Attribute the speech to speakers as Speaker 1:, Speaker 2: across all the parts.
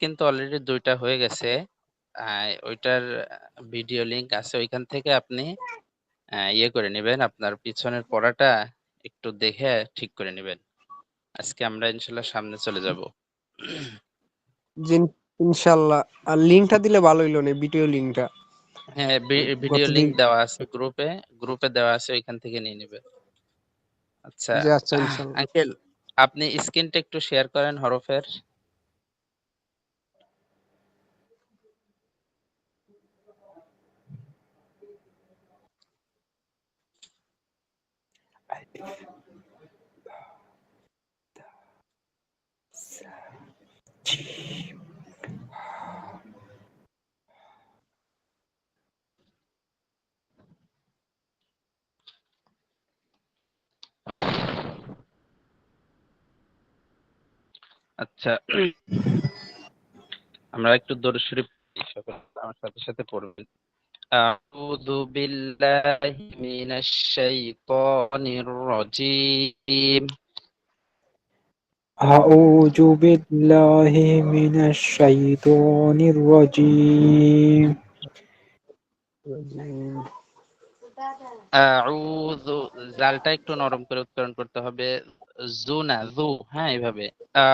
Speaker 1: কিন্তু অলরেডি ২ টা হয়ে গেছে। ওইটার ভিডিও লিংক আছে। ওইখান থেকে আপনি ইয়ে করে নিবেন। আপনার পিছনের পড়াটা একটু দেখে ঠিক করে নিবেন। আজকে আমরা ইনশাআল্লাহ সামনে চলে যাব।
Speaker 2: জি, ইনশাআল্লাহ। আর লিংকটা দিলে ভালো হইলো না, ভিডিও লিংকটা।
Speaker 1: হ্যাঁ, ভিডিও
Speaker 2: গতদিন
Speaker 1: লিংক দেওয়া আছে গ্রুপে দেওয়া আছে, ওইখান থেকে নিয়ে নিবেন। আচ্ছা,
Speaker 2: জি, আচ্ছা ইনশাআল্লাহ।
Speaker 1: আঙ্কেল আপনি স্ক্রিনটা একটু শেয়ার করেন হরফের। আচ্ছা, আমরা একটু দরুদ শরীফ সকলে আমার সাথে সাথে পড়বেন। আউযু বিল্লাহি মিনাশ শাইতানির রাজীম।
Speaker 3: أعوذ بالله من الشيطان الرجيم
Speaker 1: আউযু, জালটা একটু নরম করে উচ্চারণ করতে হবে। জু না, জু। হ্যাঁ, এইভাবে।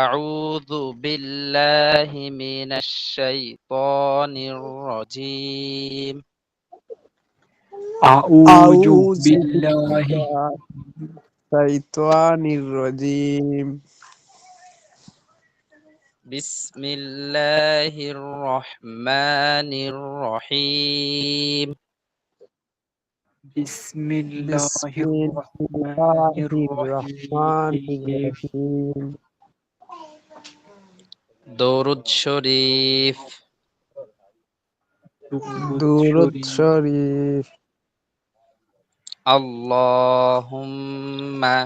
Speaker 1: আউযু বিল্লাহি মিনাশ শাইতানির রাজীম।
Speaker 3: أعوذ
Speaker 2: আউযু
Speaker 3: بالله
Speaker 2: বিল্লাহি শাইতানির রাজীম।
Speaker 1: বিসমিল্লাহির রহমানির রহিম।
Speaker 3: بسم الله الرحمن
Speaker 2: বিসমিল্লাহির রহমানির
Speaker 3: الرحيم
Speaker 2: রহিম।
Speaker 1: দরুদ শরীফ।
Speaker 3: درود
Speaker 2: দুরূদ
Speaker 3: شريف
Speaker 2: শরীফ।
Speaker 1: আল্লাহুম্মা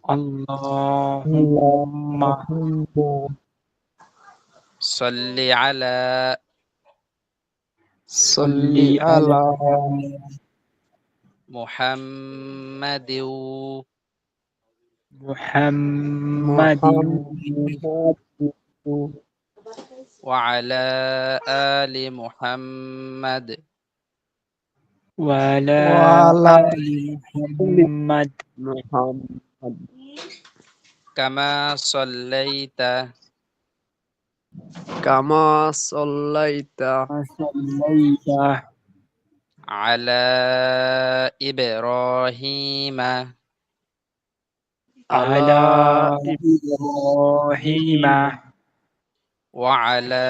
Speaker 3: اللهم
Speaker 2: আল্লাহুম্মা
Speaker 1: সাল্লি আলা
Speaker 3: صل
Speaker 2: সাল্লি
Speaker 3: على
Speaker 2: আলা
Speaker 1: মুহাম্মাদিউ
Speaker 3: محمد
Speaker 2: মুহাম্মাদিন
Speaker 1: ওয়া আলা আলি মুহাম্মাদ
Speaker 3: وعلى
Speaker 2: ওয়া আলা
Speaker 3: آل محمد
Speaker 2: মুহাম্মাদ
Speaker 1: কামা সাল্লাইতা
Speaker 2: কামা সাল্লাইতা
Speaker 3: وصليت
Speaker 1: আলা ইব্রাহিমা
Speaker 2: আলা
Speaker 3: على إبراهيم
Speaker 2: ইব্রাহিম
Speaker 1: ওয়া আলা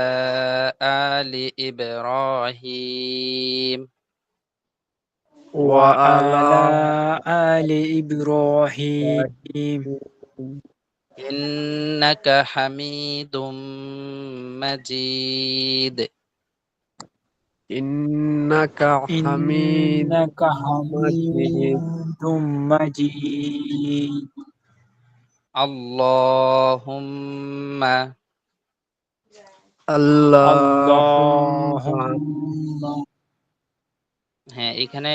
Speaker 1: আলি ইব্রাহিম
Speaker 2: ওয়া আলা
Speaker 3: وعلى آل إبراهيم
Speaker 2: ইব্রাহিম
Speaker 1: ইন্নাকা হামিদুম মাজিদ।
Speaker 2: ইন্নাকা হামিদুম
Speaker 3: إنك
Speaker 2: মাজিদ।
Speaker 3: حميد مجيد
Speaker 1: আল্লাহুম্মা
Speaker 2: আল্লাহুম্মা
Speaker 3: اللهم
Speaker 1: হ্যাঁ, এখানে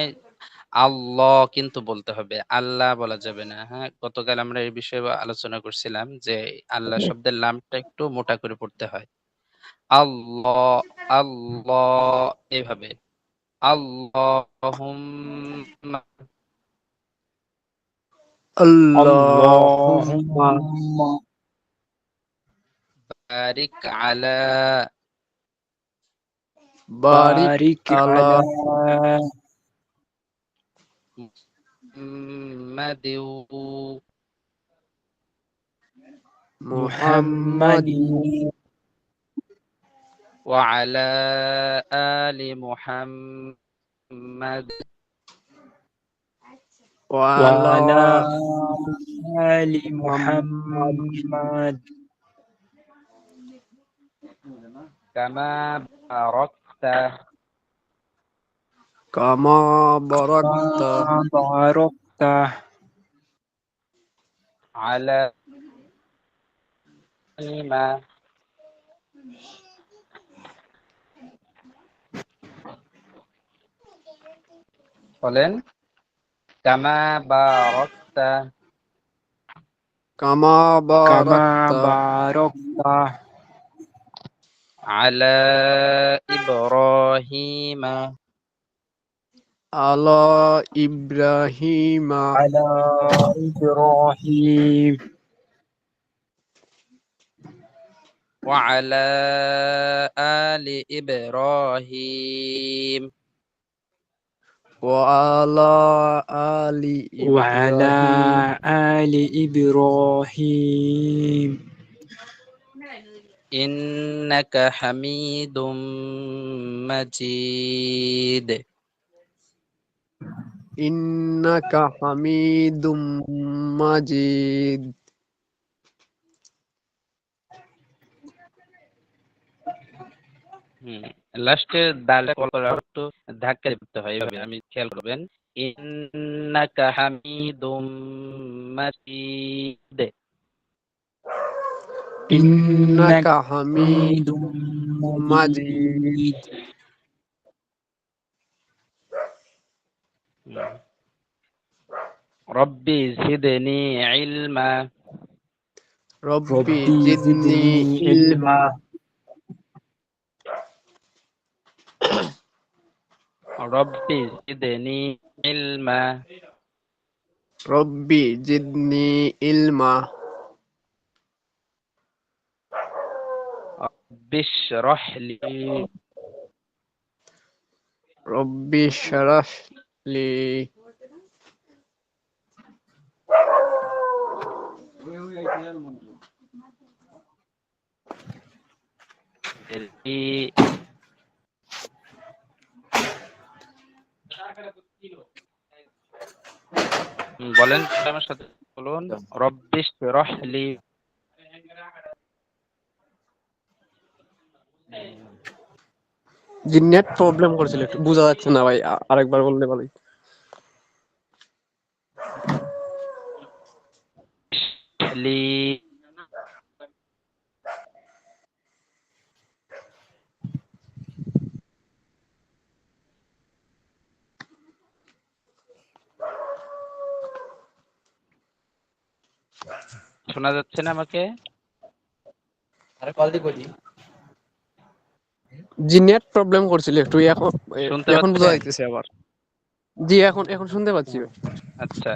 Speaker 1: আল্লাহ কিন্তু বলতে হবে, আল্লাহ বলা যাবে না। হ্যাঁ, গতকাল আমরা এই বিষয়ে আলোচনা করছিলাম যে আল্লাহ শব্দের লামটা একটু মোটা করে পড়তে হয়। আল্লাহ, আল্লাহ, এইভাবে। আল্লাহুম্মা
Speaker 2: আল্লাহুম্মা
Speaker 3: اللهم
Speaker 1: বারিক আলা
Speaker 2: বারিক
Speaker 3: بارك
Speaker 2: আলা
Speaker 3: على
Speaker 1: মুহাম্মাদিউ
Speaker 3: محمد
Speaker 2: মুহাম্মাদিন
Speaker 1: ওয়া আলা আলি মুহাম্মাদ
Speaker 2: ওয়া আলা
Speaker 3: وعلى آل
Speaker 2: মুহাম্মাদ
Speaker 3: محمد
Speaker 1: কামা বারাকতা
Speaker 2: কামা বারাকতা
Speaker 3: كما باركت
Speaker 1: আলা ইমা বলেন কামা বারাকতা
Speaker 2: কামা
Speaker 3: كما
Speaker 2: বারাকতা
Speaker 3: باركت
Speaker 1: على إبراهيم
Speaker 2: على إبراهيم
Speaker 3: على إبراهيم
Speaker 1: وعلى آل إبراهيم
Speaker 2: وعلى آل
Speaker 3: وعلى
Speaker 2: إبراهيم
Speaker 3: آل إبراهيم
Speaker 1: إنك حميد مجيد.
Speaker 2: إنك حميد مجيد
Speaker 1: লাস্টের দালটা কল করার একটু ধাক্কা দিতে হয়, এইভাবে আমি খেয়াল করবেন। ইন্নাকা হামিদুম মাজিদ।
Speaker 2: إنك
Speaker 3: إنك
Speaker 2: حميد
Speaker 3: حميد
Speaker 2: مجيد
Speaker 3: مجيد
Speaker 1: রব্বি জিদনি ইলমা।
Speaker 2: ربي
Speaker 3: ربي
Speaker 2: زدني
Speaker 3: زدني
Speaker 2: علما
Speaker 3: علما
Speaker 1: রব্বি জিদনি ইলমা।
Speaker 2: ربي زدني علما
Speaker 1: বিশরাহ লি
Speaker 2: ربي اشرح لي
Speaker 1: صدري বলেন আমার সাথে বলুন, রব্বিশরাহ লি।
Speaker 2: জি নেট প্রবলেম করছিল, একটু বোঝা যাচ্ছে না ভাই, আরেকবার বললে ভালো হতো।
Speaker 1: লি শোনা যাচ্ছে না আমাকে?
Speaker 2: জি নেট প্রবলেম করছিল একটু, এখন
Speaker 1: শুনতে
Speaker 2: এখন বোঝা
Speaker 1: পাচ্ছেন?
Speaker 2: যাইতেছে আবার। জি এখন এখন শুনতে পাচ্ছি ভাই।
Speaker 1: আচ্ছা,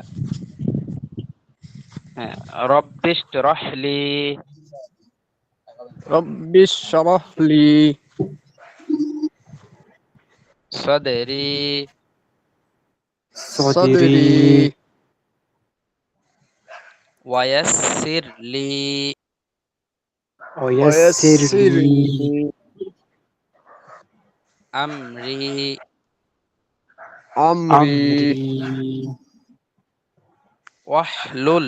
Speaker 1: হ্যাঁ, রব্বিশরাহ লি
Speaker 2: ربي اشرح لي
Speaker 1: صدري
Speaker 3: صدري
Speaker 2: صدري
Speaker 1: ويسر لي
Speaker 3: ويسر
Speaker 2: ويسر
Speaker 3: لي
Speaker 2: لي
Speaker 1: أمري
Speaker 2: أمري
Speaker 3: أمري
Speaker 1: واحلل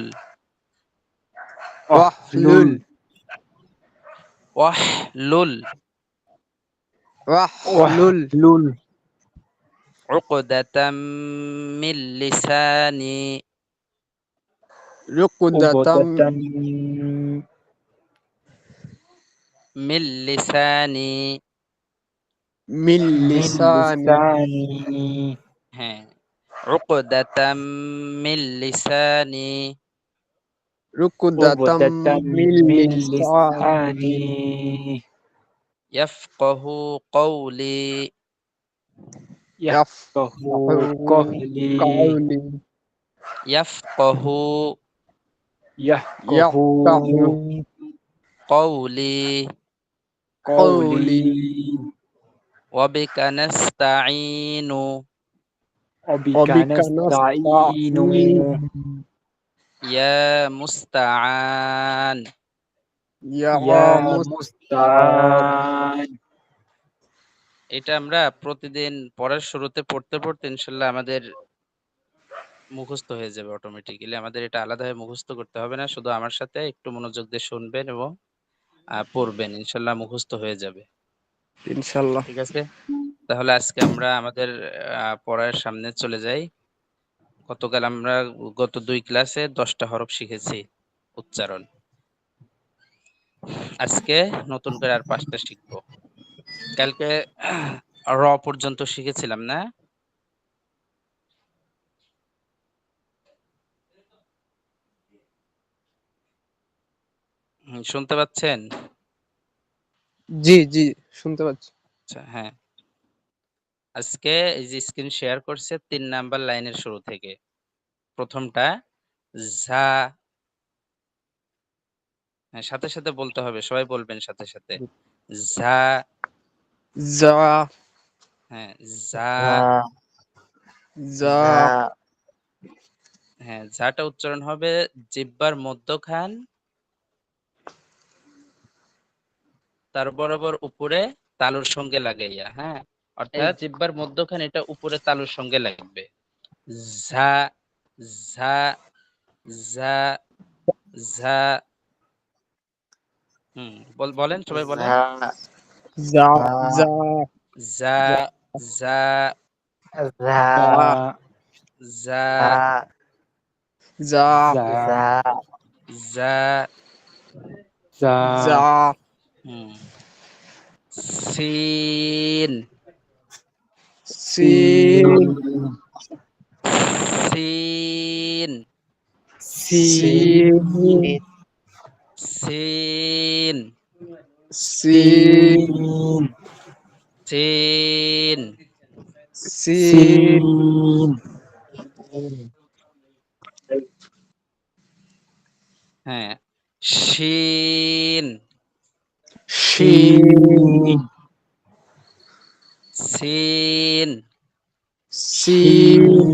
Speaker 2: واحلل
Speaker 3: واحلل
Speaker 1: واحلل
Speaker 2: واحلل
Speaker 3: واحلل
Speaker 1: عقدة من لساني
Speaker 2: عقدة
Speaker 3: عقدة
Speaker 1: من لساني
Speaker 2: من
Speaker 3: من
Speaker 2: لساني
Speaker 3: لساني
Speaker 1: হ্যাঁ, عقدة من لساني
Speaker 2: عقدة
Speaker 3: عقدة
Speaker 2: من
Speaker 3: من
Speaker 2: لساني
Speaker 3: لساني
Speaker 1: يفقه قولي
Speaker 3: يفقه
Speaker 2: يفقهوا
Speaker 3: قولي
Speaker 2: قولي
Speaker 1: يفقه
Speaker 3: يفقه
Speaker 2: يفقهوا
Speaker 1: قولي
Speaker 2: قولي
Speaker 3: قولي
Speaker 1: وبك نستعين
Speaker 3: وبك
Speaker 2: وبك
Speaker 3: نستعين
Speaker 2: نستعين
Speaker 1: يا مستعان।
Speaker 2: يا
Speaker 3: يا
Speaker 2: مستعان
Speaker 3: مستعان
Speaker 1: এটা আমরা প্রতিদিন পড়ার শুরুতে পড়তে পড়তে ইনশাল্লাহ আমাদের মুখস্থ হয়ে যাবে অটোমেটিক্যালি। আমাদের এটা আলাদাভাবে মুখস্থ করতে হবে না, শুধু আমার সাথে একটু মনোযোগ দিয়ে শুনবেন এবং পড়বেন, ইনশাল্লাহ মুখস্থ হয়ে যাবে।
Speaker 2: ইনশাল্লাহ।
Speaker 1: ঠিক আছে, তাহলে আজকে আমরা আমাদের পড়ার সামনে চলে যাই। গতকাল আমরা গত 2 ক্লাসে 10টা হরফ শিখেছি উচ্চারণ। আজকে নতুন করে আর 5টা শিখবো। কালকে র পর্যন্ত শিখেছিলাম না? শুনতে পাচ্ছেন?
Speaker 2: জি জি শুনতে পাচ্ছি।
Speaker 1: আচ্ছা, হ্যাঁ। আজকে এই যে স্ক্রিন শেয়ার করছে ৩ নাম্বার লাইনের শুরু থেকে। প্রথমটা ঝা, হ্যাঁ, সাথে, সাথে বলতে হবে। সবাই বলবেন সাথে, সাথে। ঝা,
Speaker 2: যা
Speaker 1: হ্যাঁ, যা,
Speaker 3: যা
Speaker 2: যা
Speaker 3: যা
Speaker 1: হ্যাঁ, ঝাটা উচ্চারণ হবে জিহ্বার মধ্যখান তার বরাবর উপরে তালুর সঙ্গে লাগাইয়া, হ্যাঁ? অর্থাৎ জিহ্বার মধ্যখান এটা উপরে তালুর সঙ্গে লাগবে। ঝা, ঝা, ঝা, ঝা। বলেন, সবাই বলেন।
Speaker 3: যা
Speaker 2: যা
Speaker 3: যা
Speaker 2: যা
Speaker 1: যা,
Speaker 2: যা
Speaker 1: যা,
Speaker 3: যা
Speaker 1: যা,
Speaker 2: যা
Speaker 3: যা
Speaker 1: যা,
Speaker 3: যা
Speaker 2: যা
Speaker 1: হুম, সিন,
Speaker 2: সিন
Speaker 1: সিন,
Speaker 2: সিন
Speaker 3: সিন
Speaker 1: সিন,
Speaker 2: সিন
Speaker 1: সিন,
Speaker 2: সিন
Speaker 3: সিন
Speaker 1: হ্যাঁ, শিন,
Speaker 2: সিন
Speaker 1: সিন,
Speaker 2: সিন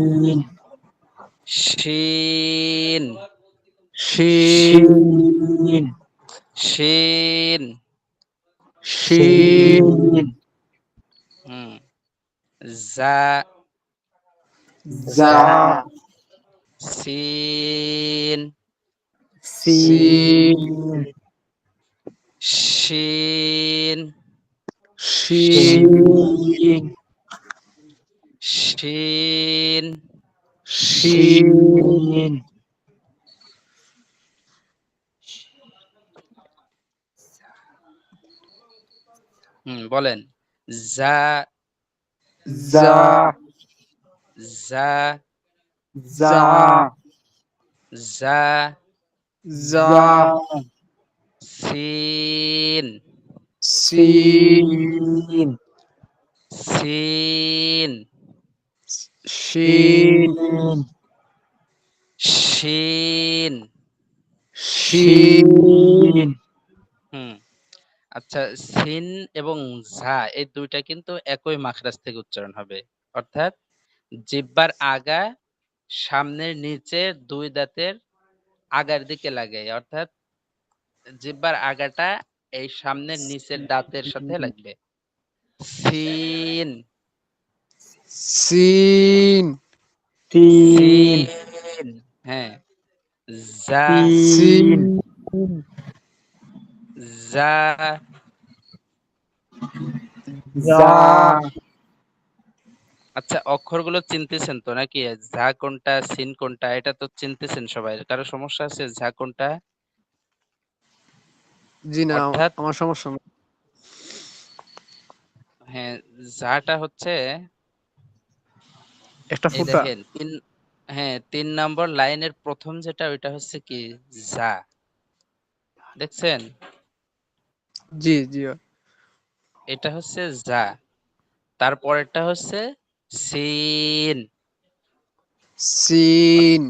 Speaker 1: শিন,
Speaker 2: সিন
Speaker 3: সিন
Speaker 1: শিন,
Speaker 2: সিন
Speaker 1: হুম, যা,
Speaker 2: যা
Speaker 3: যা
Speaker 1: সিন,
Speaker 2: সিন
Speaker 3: সিন
Speaker 1: শিন,
Speaker 2: সিন
Speaker 1: শিন,
Speaker 2: সিন
Speaker 3: সিন
Speaker 1: বলেন। যা,
Speaker 3: যা
Speaker 1: যা,
Speaker 3: যা
Speaker 1: যা,
Speaker 2: যা
Speaker 3: যা
Speaker 1: সিন,
Speaker 2: সিন
Speaker 3: সিন
Speaker 1: সিন,
Speaker 2: সিন
Speaker 3: সিন
Speaker 1: শিন।
Speaker 2: সিন
Speaker 3: সিন
Speaker 1: হুম আচ্ছা, সিন এবং ঝা এই দুইটা কিন্তু একই মাখরাজ থেকে উচ্চারণ হবে। অর্থাৎ জিহ্বার আগা সামনের নিচের দুই দাঁতের আগার দিকে লাগে। অর্থাৎ জিহ্বার আগাটা এই সামনের নিচের দাঁতের সাথে লাগবে। সিন,
Speaker 2: সিন
Speaker 3: তিন
Speaker 1: সিন, হ্যাঁ, যা,
Speaker 3: তিন
Speaker 2: সিন
Speaker 1: যা,
Speaker 2: যা
Speaker 3: যা
Speaker 1: আচ্ছা, অক্ষরগুলো চিনতেছেন তো নাকি? ঝা কোনটা, সিন কোনটা, এটা তো চিনতেছেন সবাই। কারো সমস্যা আছে ঝা কোনটা?
Speaker 2: জি না
Speaker 1: অর্থাৎ
Speaker 2: আমার সমস্যা নেই।
Speaker 1: হ্যাঁ, ঝাটা হচ্ছে
Speaker 2: একটা
Speaker 1: এই
Speaker 2: ফুটা
Speaker 1: দেখেন হ্যাঁ, ৩ নম্বর লাইনের প্রথম যেটা ওইটা হচ্ছে কি ঝা। দেখছেন?
Speaker 2: জি জি
Speaker 1: এটা হচ্ছে যা। তারপরেরটা হচ্ছে সিন।
Speaker 2: সিন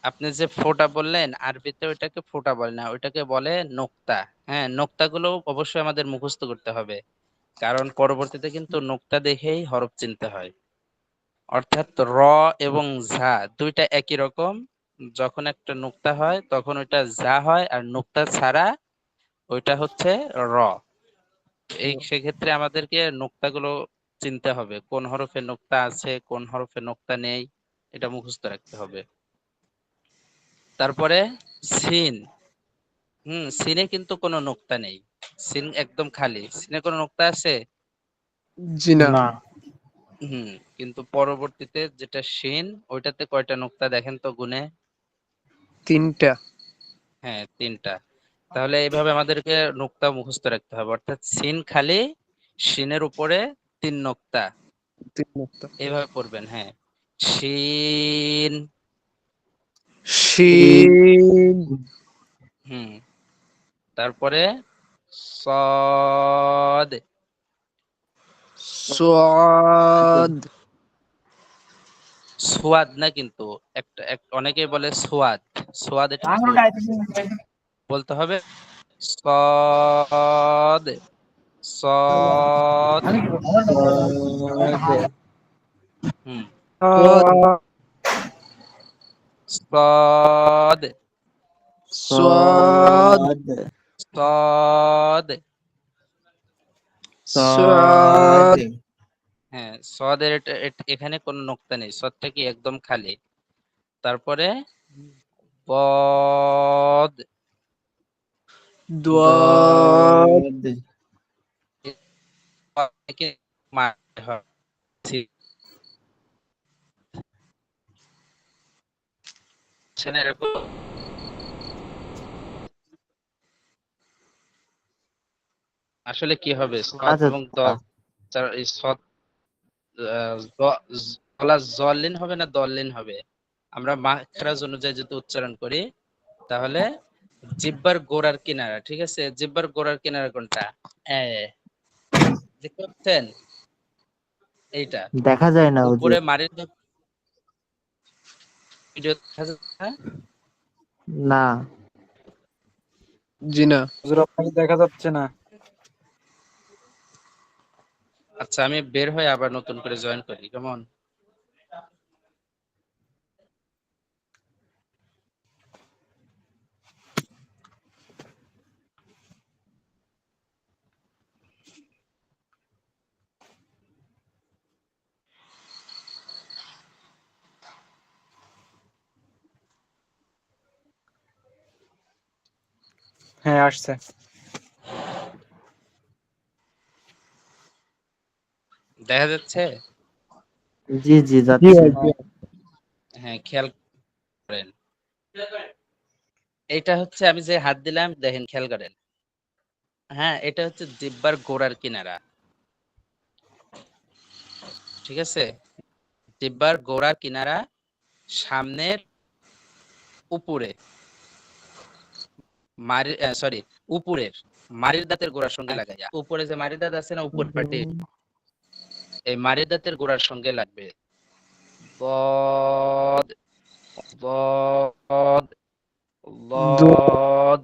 Speaker 1: আপনি যে ফোঁটা বললেন আরবিতে ওইটাকে ফোঁটা বলে না, ওইটাকে বলে নোক্তা। হ্যাঁ, নোক্তাগুলো অবশ্যই আমাদের মুখস্থ করতে হবে। কারণ পরবর্তীতে কিন্তু নোক্তা দেখেই হরফ চিনতে হয়। অর্থাৎ র এবং ঝা দুইটা একই রকম। যখন একটা নোক্তা হয় তখন ওইটা যা হয়, আর নোক্তা ছাড়া ওইটা হচ্ছে র। সেক্ষেত্রে আমাদেরকে নোক্তাগুলো চিনতে হবে, কোন হরফে নোক্তা আছে কোন হরফে নোক্তা নেই, এটা মুখস্থ রাখতে হবে। তারপরে সিন, সিনে কিন্তু কোনো নোক্তা নেই। সিন একদম খালি। সিনে কোনো নোক্তা আছে?
Speaker 2: জি না
Speaker 3: না
Speaker 1: হুম কিন্তু পরবর্তীতে যেটা শিন, ওইটাতে কয়টা নোক্তা দেখেন তো গুনে?
Speaker 2: তিনটা
Speaker 1: হ্যাঁ, ৩টা। তাহলে এইভাবে আমাদেরকে নোক্তা মুখস্থ রাখতে হবে। অর্থাৎ সিন খালি, শিনের উপরে ৩ নোক্তা।
Speaker 2: তিন মুক্তা
Speaker 1: এইভাবে পড়বেন, হ্যাঁ। শিন,
Speaker 2: সিন
Speaker 1: হুম তারপরে صاد
Speaker 2: صاد
Speaker 1: সোয়াদ না কিন্তু অনেকেই বলে সোয়াদ সোয়াদ এটা ভুল বলতে হবে صاد صاد হুম
Speaker 2: صاد
Speaker 1: صاد
Speaker 2: صاد
Speaker 1: صاد
Speaker 2: صاد
Speaker 1: হ্যাঁ সদের এখানে কোনো নোক্তা নেই সদটা কি একদম খালি তারপরে বদ
Speaker 2: ضاد
Speaker 1: থেকে মারতে হয়। বুঝছেন এরকম? আসলে কি হবে
Speaker 3: শোনা
Speaker 1: সদ এবং
Speaker 3: যাচ্ছে না।
Speaker 1: এই সদ গলা জলিন হবে না দলিন হবে আমরা মাখরাজ অনুযায়ী যদি উচ্চারণ করি তাহলে জিহ্বার গোড়ার কিনারা ঠিক আছে জিহ্বার গোড়ার কিনারা কোনটা দেখতে পাচ্ছেন এইটা
Speaker 3: দেখা যায় না
Speaker 1: উপরে
Speaker 3: হুজুর।
Speaker 1: মারির ভিডিও দেখা যাচ্ছে না?
Speaker 3: না।
Speaker 2: জি না।
Speaker 4: হুজুর আপনাকে দেখা যাচ্ছে না।
Speaker 1: আচ্ছা আমি বের হয়ে আবার নতুন করে জয়েন করি কেমন
Speaker 4: হ্যাঁ আসছে।
Speaker 1: দেখা যাচ্ছে
Speaker 3: জি জি
Speaker 2: জি
Speaker 3: যাচ্ছে।
Speaker 2: ভাই জি।
Speaker 1: হ্যাঁ খেয়াল করেন এটা হচ্ছে আমি যে হাত দিলাম দেখেন খেয়াল করেন হ্যাঁ এটা হচ্ছে জিহ্বার গোড়ার কিনারা ঠিক আছে জিহ্বার গোড়ার কিনারা সামনের উপরে সরি উপরের মাড়ির দাঁতের গোড়ার সঙ্গে লাগাইয়া উপরে যে মাড়ির দাঁত আছে না উপর পাটে এই মাড়ির দাঁতের গোড়ার সঙ্গে লাগবে বদ বদ বদ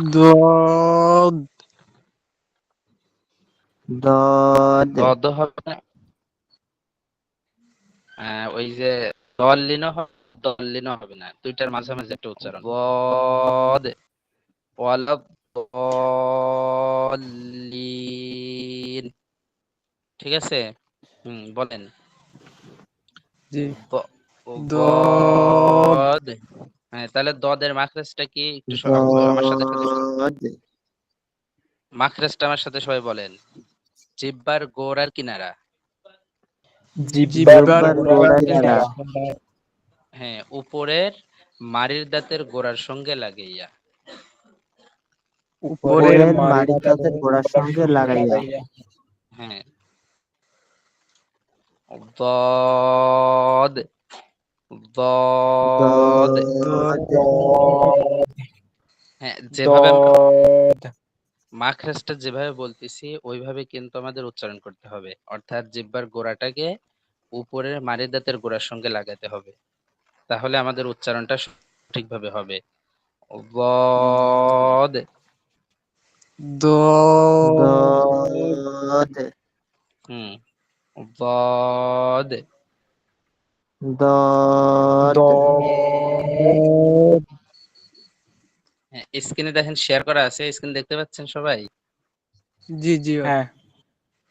Speaker 2: ضاد
Speaker 3: দদ
Speaker 1: দদ হবে না ওই যে দলিনও হবে না দুইটার মাঝামাঝি একটা উচ্চারণ বদ ওয়ালা দলিন ঠিক আছে বলেন
Speaker 2: জি
Speaker 1: ব-
Speaker 2: ضاد
Speaker 1: বদ হ্যাঁ তাহলে দদের মাখরাজটা কি একটু আমার সাথে
Speaker 3: দদ
Speaker 1: মাখরাজটা আমার সাথে সবাই বলেন জিহ্বার গোড়ার কিনারা
Speaker 4: জিহ্বার
Speaker 2: জিহ্বার
Speaker 4: গোড়ার
Speaker 3: গোড়ার
Speaker 4: কিনারা
Speaker 3: কিনারা
Speaker 1: হ্যাঁ উপরের মাড়ির দাঁতের গোড়ার সঙ্গে লাগাইয়া
Speaker 2: উপরের
Speaker 3: উপরের
Speaker 2: মারি
Speaker 3: মাড়ির দাঁতের গোড়ার সঙ্গে লাগাইয়া।
Speaker 1: হ্যাঁ ضاد ضاد
Speaker 3: দদ
Speaker 1: হ্যাঁ যেভাবে আমি
Speaker 4: দদ
Speaker 1: মাখরাজটা যেভাবে বলতেছি ওইভাবে কিন্তু আমাদের উচ্চারণ করতে হবে অর্থাৎ জিহ্বার গোড়াটাকে উপরের মাড়ির দাঁতের গোড়ার সঙ্গে লাগাতে হবে তাহলে আমাদের উচ্চারণটা সঠিকভাবে হবে ضاد
Speaker 2: ضاد
Speaker 3: দদ
Speaker 1: হুম ضاد
Speaker 3: দদ
Speaker 2: ضاد
Speaker 1: হ্যাঁ স্ক্রিনে দেখেন শেয়ার করা আছে স্ক্রিন দেখতে পাচ্ছেন সবাই
Speaker 2: জি জি ভাই
Speaker 4: হ্যাঁ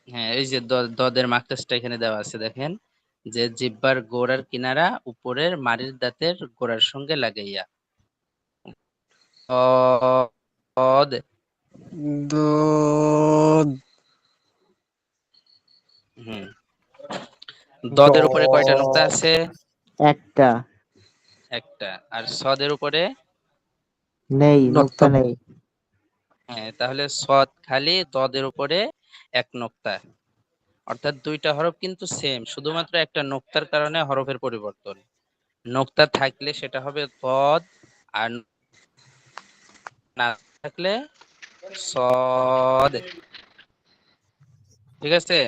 Speaker 1: হ্যাঁ এই যে দদের মাকড়াসটা এখানে দেওয়া আছে দেখেন যে জিহ্বার গোড়ার কিনারা উপরের মাড়ির দাঁতের গোড়ার সঙ্গে লাগাইয়া অদ
Speaker 2: ضاد
Speaker 1: হুম দদের উপরে কয়টা নোক্তা
Speaker 4: দদ
Speaker 1: আছে
Speaker 3: একটা
Speaker 1: একটা আর সদের উপরে
Speaker 3: নেই,
Speaker 2: নোক্তা
Speaker 3: নোক্তা নেই।
Speaker 1: হ্যাঁ তাহলে সদ খালি দদের উপরে এক নোক্তা অর্থাৎ দুইটা হরফ কিন্তু সেম শুধুমাত্র একটা নোক্তার কারণে হরফের পরিবর্তন নোক্তা থাকলে সেটা হবে দদ আর না থাকলে সদ। ঠিক আছে?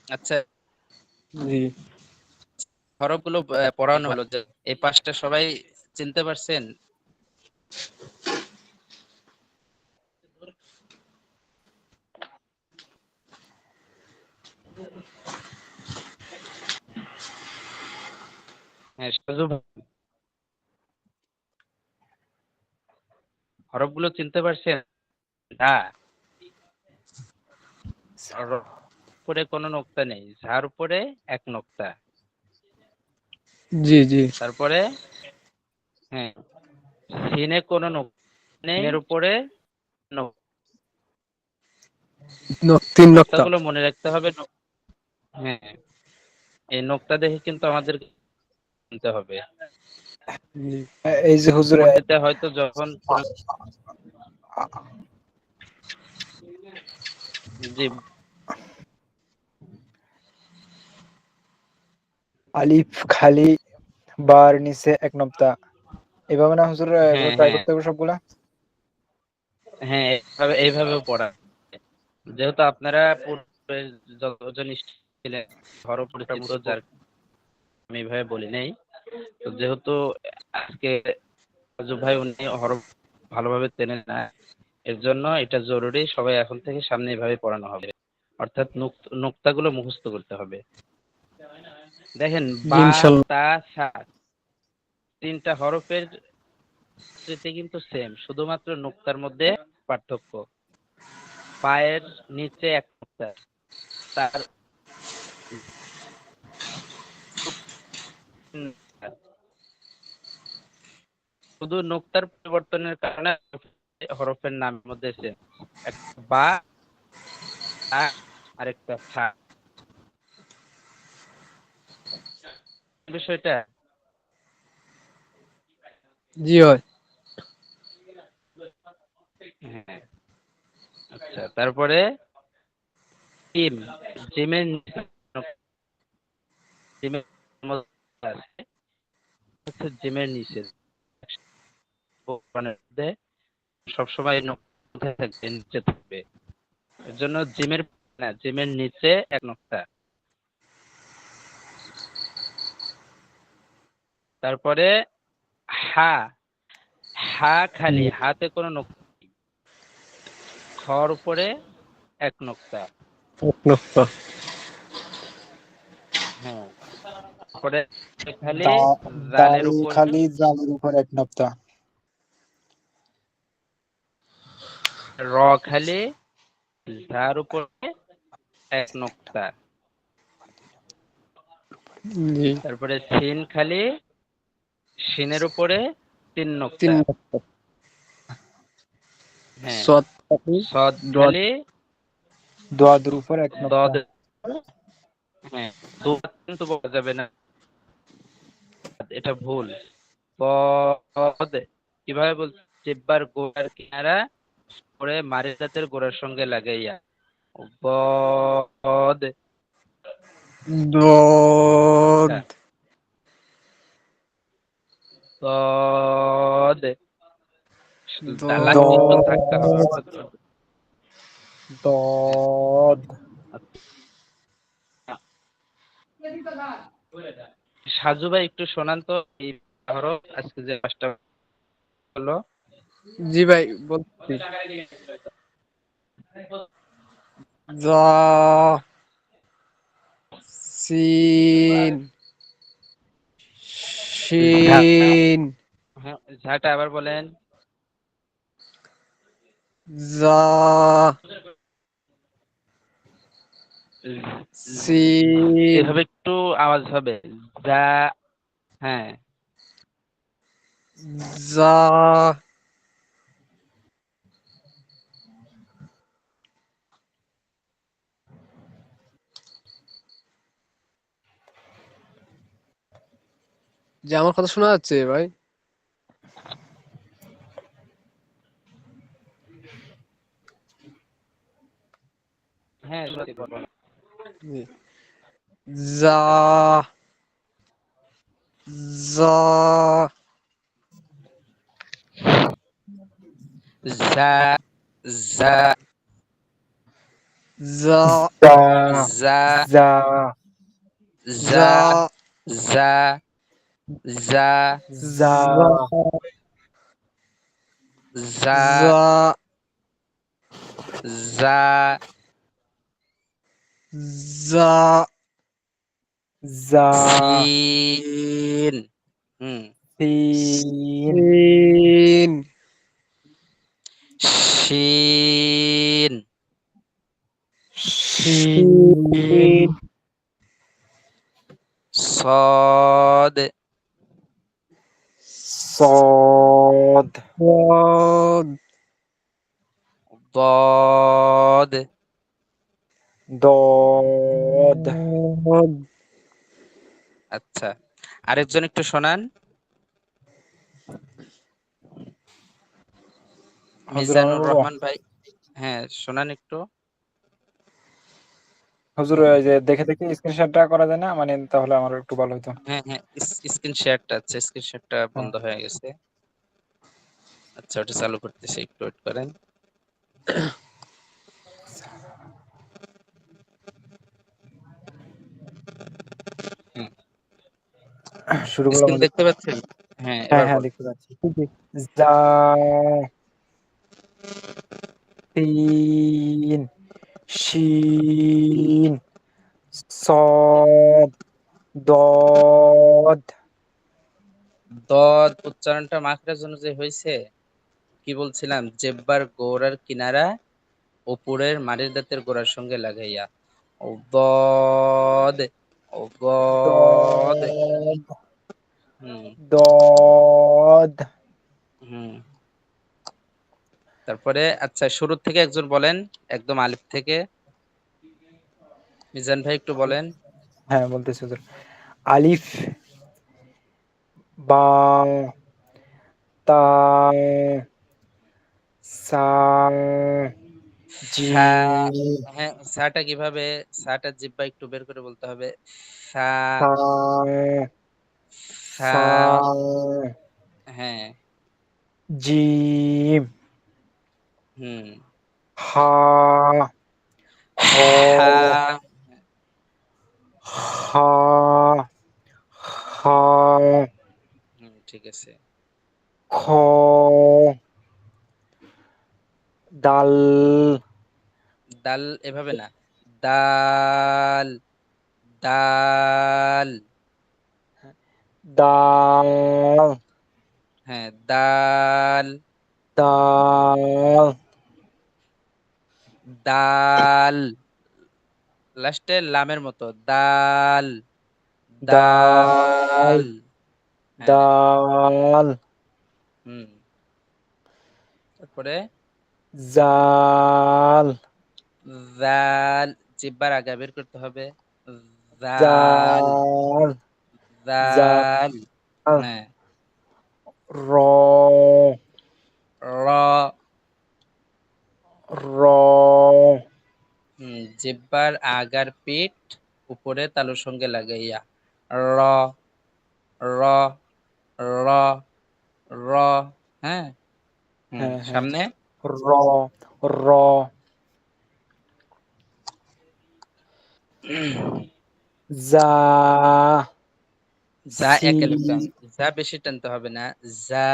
Speaker 1: আচ্ছা,
Speaker 4: জি
Speaker 1: হরফগুলো পড়ানো হলো যে এই পাঁচটা সবাই চিনতে পারছেন? হ্যাঁ, সাজু ভাই, হরফগুলো চিনতে পারছেন? ঝা, র উপরে কোনো নোক্তা নেই, ঝার উপরে এক নোক্তা।
Speaker 2: জি জি।
Speaker 1: তারপরে হ্যাঁ, সিনে কোনো নোক্তা নেই, এর উপরে
Speaker 2: তিন নোক্তা।
Speaker 1: নোক্তাগুলো মনে রাখতে হবে। হ্যাঁ, এই নোক্তা দেখে কিন্তু আমাদের চিনতে হবে।
Speaker 2: জি
Speaker 4: এই যে হুজুর
Speaker 1: পরবর্তীতে হয়তো যখন জি
Speaker 4: আলিফ খালি বার নিচে এক নক্তা, এভাবে না হুজুর
Speaker 1: হ্যাঁ
Speaker 4: ট্রাই
Speaker 1: হ্যাঁ
Speaker 4: করতে হবে সবগুলা?
Speaker 1: হ্যাঁ, এইভাবেও পড়া। যেহেতু আপনারা পূর্বে যতজন ছিলেন হরফ পরিচিত, যার আমি এইভাবে বলি নাই। তো যেহেতু আজকে রাজু ভাই উনি হরফ ভালোভাবে চেনেন না, এর জন্য এটা জরুরি, সবাই এখন থেকে সামনে এইভাবে পড়ানো হবে। অর্থাৎ নোক্তাগুলো মুখস্থ করতে হবে। দেখেন,
Speaker 2: জি
Speaker 1: বা,
Speaker 2: ইনশাল্লাহ।
Speaker 1: তা, সা, তিনটা হরফের আকৃতি কিন্তু সেম, শুধুমাত্র নোক্তার মধ্যে পার্থক্য। পায়ের নিচে এক নোক্তা, তার শুধু নোক্তার পরিবর্তনের কারণে হরফের নামের মধ্যে সেম। একটা বা, তা, আরেকটা সা। বিষয়টা
Speaker 2: জি হয়।
Speaker 1: হ্যাঁ। আচ্ছা, তারপরে জিম, জিমের নিচে জিমের মধ্যে আছে, হচ্ছে জিমের নিচে কোরআনের মধ্যে সবসময় নোক্তা থাকবে, নিচে থাকবে। এর জন্য জিমের না, জিমের নিচে এক নোক্তা। তারপরে হা, হা খালি, হাতে কোনো নোক্তা নেই, খর উপরে এক নোক্তা।
Speaker 2: এক নোক্তা।
Speaker 1: হ্যাঁ, তারপরে খালি, জালের
Speaker 4: দাল
Speaker 1: উপরে
Speaker 4: খালি জালের উপর এক নক্তা।
Speaker 1: র খালি, যার উপরে এক নোক্তা।
Speaker 2: জি
Speaker 1: তারপরে সিন খালি, সিনের উপরে তিন
Speaker 2: তিন
Speaker 1: নোক্তা।
Speaker 2: নোক্তা।
Speaker 1: হ্যাঁ,
Speaker 2: সৎ পাখি,
Speaker 1: সদ
Speaker 2: ডট।
Speaker 1: খালি,
Speaker 4: দোয়াদের উপর এক নক্তা।
Speaker 1: দদ, হ্যাঁ, দুধ কিন্তু বলা যাবে না, এটা ভুল। বদ, কিভাবে বলছে? জিহ্বার গোড়ার কিনারা করে মারি দাঁতের গোড়ার সঙ্গে লাগাইয়া। বদ,
Speaker 2: দদ।
Speaker 1: দদ,
Speaker 2: দদ।
Speaker 1: লাস্টে একটু ধাক্কা হবে।
Speaker 4: দদ।
Speaker 1: সাজু ভাই একটু শোনান তো, এই ধরো আজকে যে পাঁচটা হলো।
Speaker 2: জি ভাই বলছি। জ, সিন,
Speaker 1: ঝা,
Speaker 2: শিন,
Speaker 1: হ্যাঁ, ঝাটা আবার বলেন।
Speaker 2: জা, সিন,
Speaker 1: এভাবে একটু আওয়াজ হবে। যা, হ্যাঁ,
Speaker 2: জা, যে আমার কথা শোনা যাচ্ছে ভাই?
Speaker 1: হ্যাঁ, সত্যি বলো।
Speaker 2: জি। জা, জা,
Speaker 1: জা জা
Speaker 2: জা
Speaker 4: জা
Speaker 1: জা
Speaker 2: জা
Speaker 1: জা জা
Speaker 4: জা
Speaker 1: জা
Speaker 2: জা
Speaker 1: জা
Speaker 2: জা
Speaker 4: জা
Speaker 1: সিন
Speaker 4: সিন
Speaker 2: সিন
Speaker 1: শিন
Speaker 4: শিন
Speaker 1: صاد
Speaker 4: صاد
Speaker 2: ضاد
Speaker 1: ضاد
Speaker 4: ضاد
Speaker 2: ضاد
Speaker 1: আচ্ছা আরেকজন একটু শোনান
Speaker 4: হুজুর আমি
Speaker 1: মিজানুর
Speaker 4: বলবো
Speaker 1: রহমান ভাই হ্যাঁ শোনান একটু
Speaker 4: হুজুর ওই যে দেখে দেখে স্ক্রিনশটটা করা যায় না মানে তাহলে আমার একটু ভালো হতো
Speaker 1: হ্যাঁ হ্যাঁ স্ক্রিন শেয়ারটা আছে স্ক্রিন শেয়ারটা
Speaker 4: হ্যাঁ
Speaker 1: বন্ধ হয়ে গেছে আচ্ছা ওটা চালু করতেছি একটু ওয়েট করেন হুম
Speaker 4: শুরু করলাম
Speaker 1: স্ক্রিন
Speaker 4: হুজুর
Speaker 1: দেখতে পাচ্ছেন হ্যাঁ
Speaker 4: হ্যাঁ
Speaker 1: এবার
Speaker 4: হ্যাঁ
Speaker 1: বল
Speaker 4: দেখতে পাচ্ছি জা সিন শিন صاد ضاد
Speaker 1: দদ উচ্চারণটা মাখরার জন্য যে হয়েছে কি বলছিলাম জেব্বার গোড়ার কিনারা উপরের মাড়ির দাঁতের গোড়ার সঙ্গে লাগাইয়া ও দদ ও গদ
Speaker 4: ضاد
Speaker 1: হুম
Speaker 4: ضاد
Speaker 1: হুম তারপরে আচ্ছা শুরু থেকে একজন বলেন একদম আলিফ থেকে মিজান ভাই একটু বলেন
Speaker 4: হ্যাঁ বলতেছি হুজুর আলিফ বা তা সা
Speaker 1: সা
Speaker 4: জিম
Speaker 1: হ্যাঁ সাটা কিভাবে সাটা জিব্বা একটু বের করে বলতে হবে সা
Speaker 4: সা
Speaker 1: সা
Speaker 4: সা
Speaker 1: হ্যাঁ
Speaker 4: জিম
Speaker 1: হুম
Speaker 4: হা হ
Speaker 1: হা
Speaker 4: হা হা
Speaker 1: হুম ঠিক আছে
Speaker 4: খ দাল
Speaker 1: দাল এভাবে না দাল দাল
Speaker 4: দাল
Speaker 1: হ্যাঁ দাল
Speaker 4: দাল
Speaker 1: দাল লাস্টে লামের মতো দাল
Speaker 4: দাল
Speaker 1: দাল হ্যাঁ
Speaker 4: দাল
Speaker 1: হুম তারপরে
Speaker 4: জাল
Speaker 1: জাল জিব্বার আগা বের করতে হবে জাল
Speaker 4: জাল
Speaker 1: জাল
Speaker 4: জাল
Speaker 1: হ্যাঁ
Speaker 4: র
Speaker 1: র
Speaker 4: র
Speaker 1: জিব্বার আগার পিঠ উপরে তালুর সঙ্গে লাগাইয়া র র র র হ্যাঁ
Speaker 4: হ্যাঁ হ্যাঁ
Speaker 1: সামনে
Speaker 4: র র জা
Speaker 1: যা
Speaker 4: সি
Speaker 1: এক এলিফ টান যা বেশি টানতে হবে না যা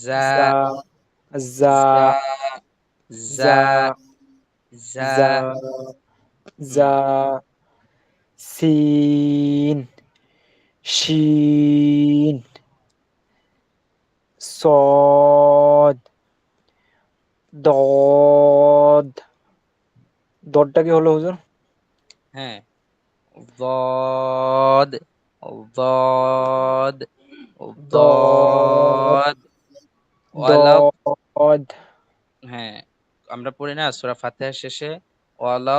Speaker 1: যা
Speaker 4: জা জা
Speaker 1: যা যা
Speaker 4: জা
Speaker 1: যা
Speaker 4: জা
Speaker 1: হুম
Speaker 4: জা সিন শিন সদ দদ দদটা কি হলো হুজুর
Speaker 1: হ্যাঁ ضاد ضاد
Speaker 4: দদ
Speaker 1: ضاد ওয়ালা
Speaker 4: দদ
Speaker 1: হ্যাঁ আমরা পড়ি না সূরা ফাতিহার শেষে ওয়ালা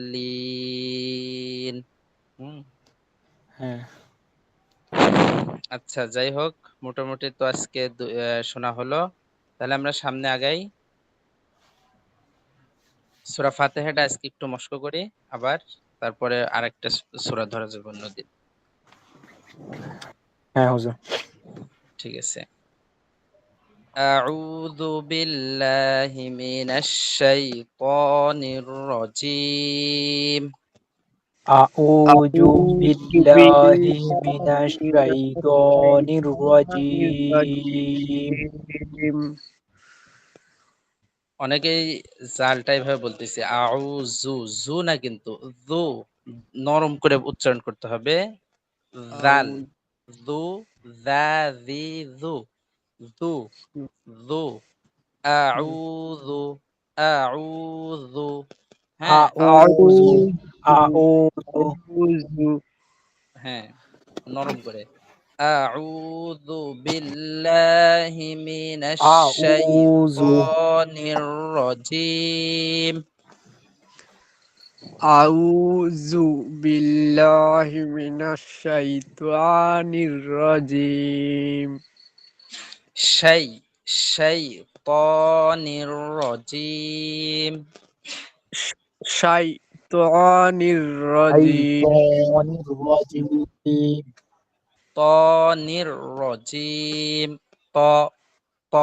Speaker 1: ضالين হুম
Speaker 4: হ্যাঁ
Speaker 1: আচ্ছা যাই হোক মোটামুটি তো আজকে শোনা হলো তাহলে আমরা সামনে আগাই সূরা ফাতিহাটা আজকে একটু মস্ক করি আবার তারপরে আরেকটা সূরা ধরা যাবে অন্যদিন
Speaker 4: হ্যাঁ হুজুর
Speaker 1: ঠিক আছে أعوذ بالله من الشيطان الرجيم
Speaker 4: أعوذ
Speaker 2: أعوذ
Speaker 4: بالله من
Speaker 2: بالله من
Speaker 4: الشيطان
Speaker 2: الشيطان
Speaker 4: الرجيم
Speaker 2: الرجيم
Speaker 1: অনেকেই জালটা এভাবে বলতেছে আউযু জু না কিন্তু যু নরম করে উচ্চারণ করতে হবে জাল
Speaker 2: أعوذ
Speaker 1: যু যা জি যু যু যু আউযু আউযু হ্যাঁ
Speaker 4: أعوذ أعوذ
Speaker 2: أعوذ
Speaker 1: হ্যাঁ নরম করে আউযু বিল্লাহি মিনাশ
Speaker 4: أعوذ
Speaker 1: শাইতানির রাজীম
Speaker 2: أعوذ بالله من الشيطان الرجيم
Speaker 1: শাই শাইতানির রাজীম
Speaker 2: شيطان الرجيم
Speaker 4: الشيطان الرجيم
Speaker 1: তানির রাজীম ত ত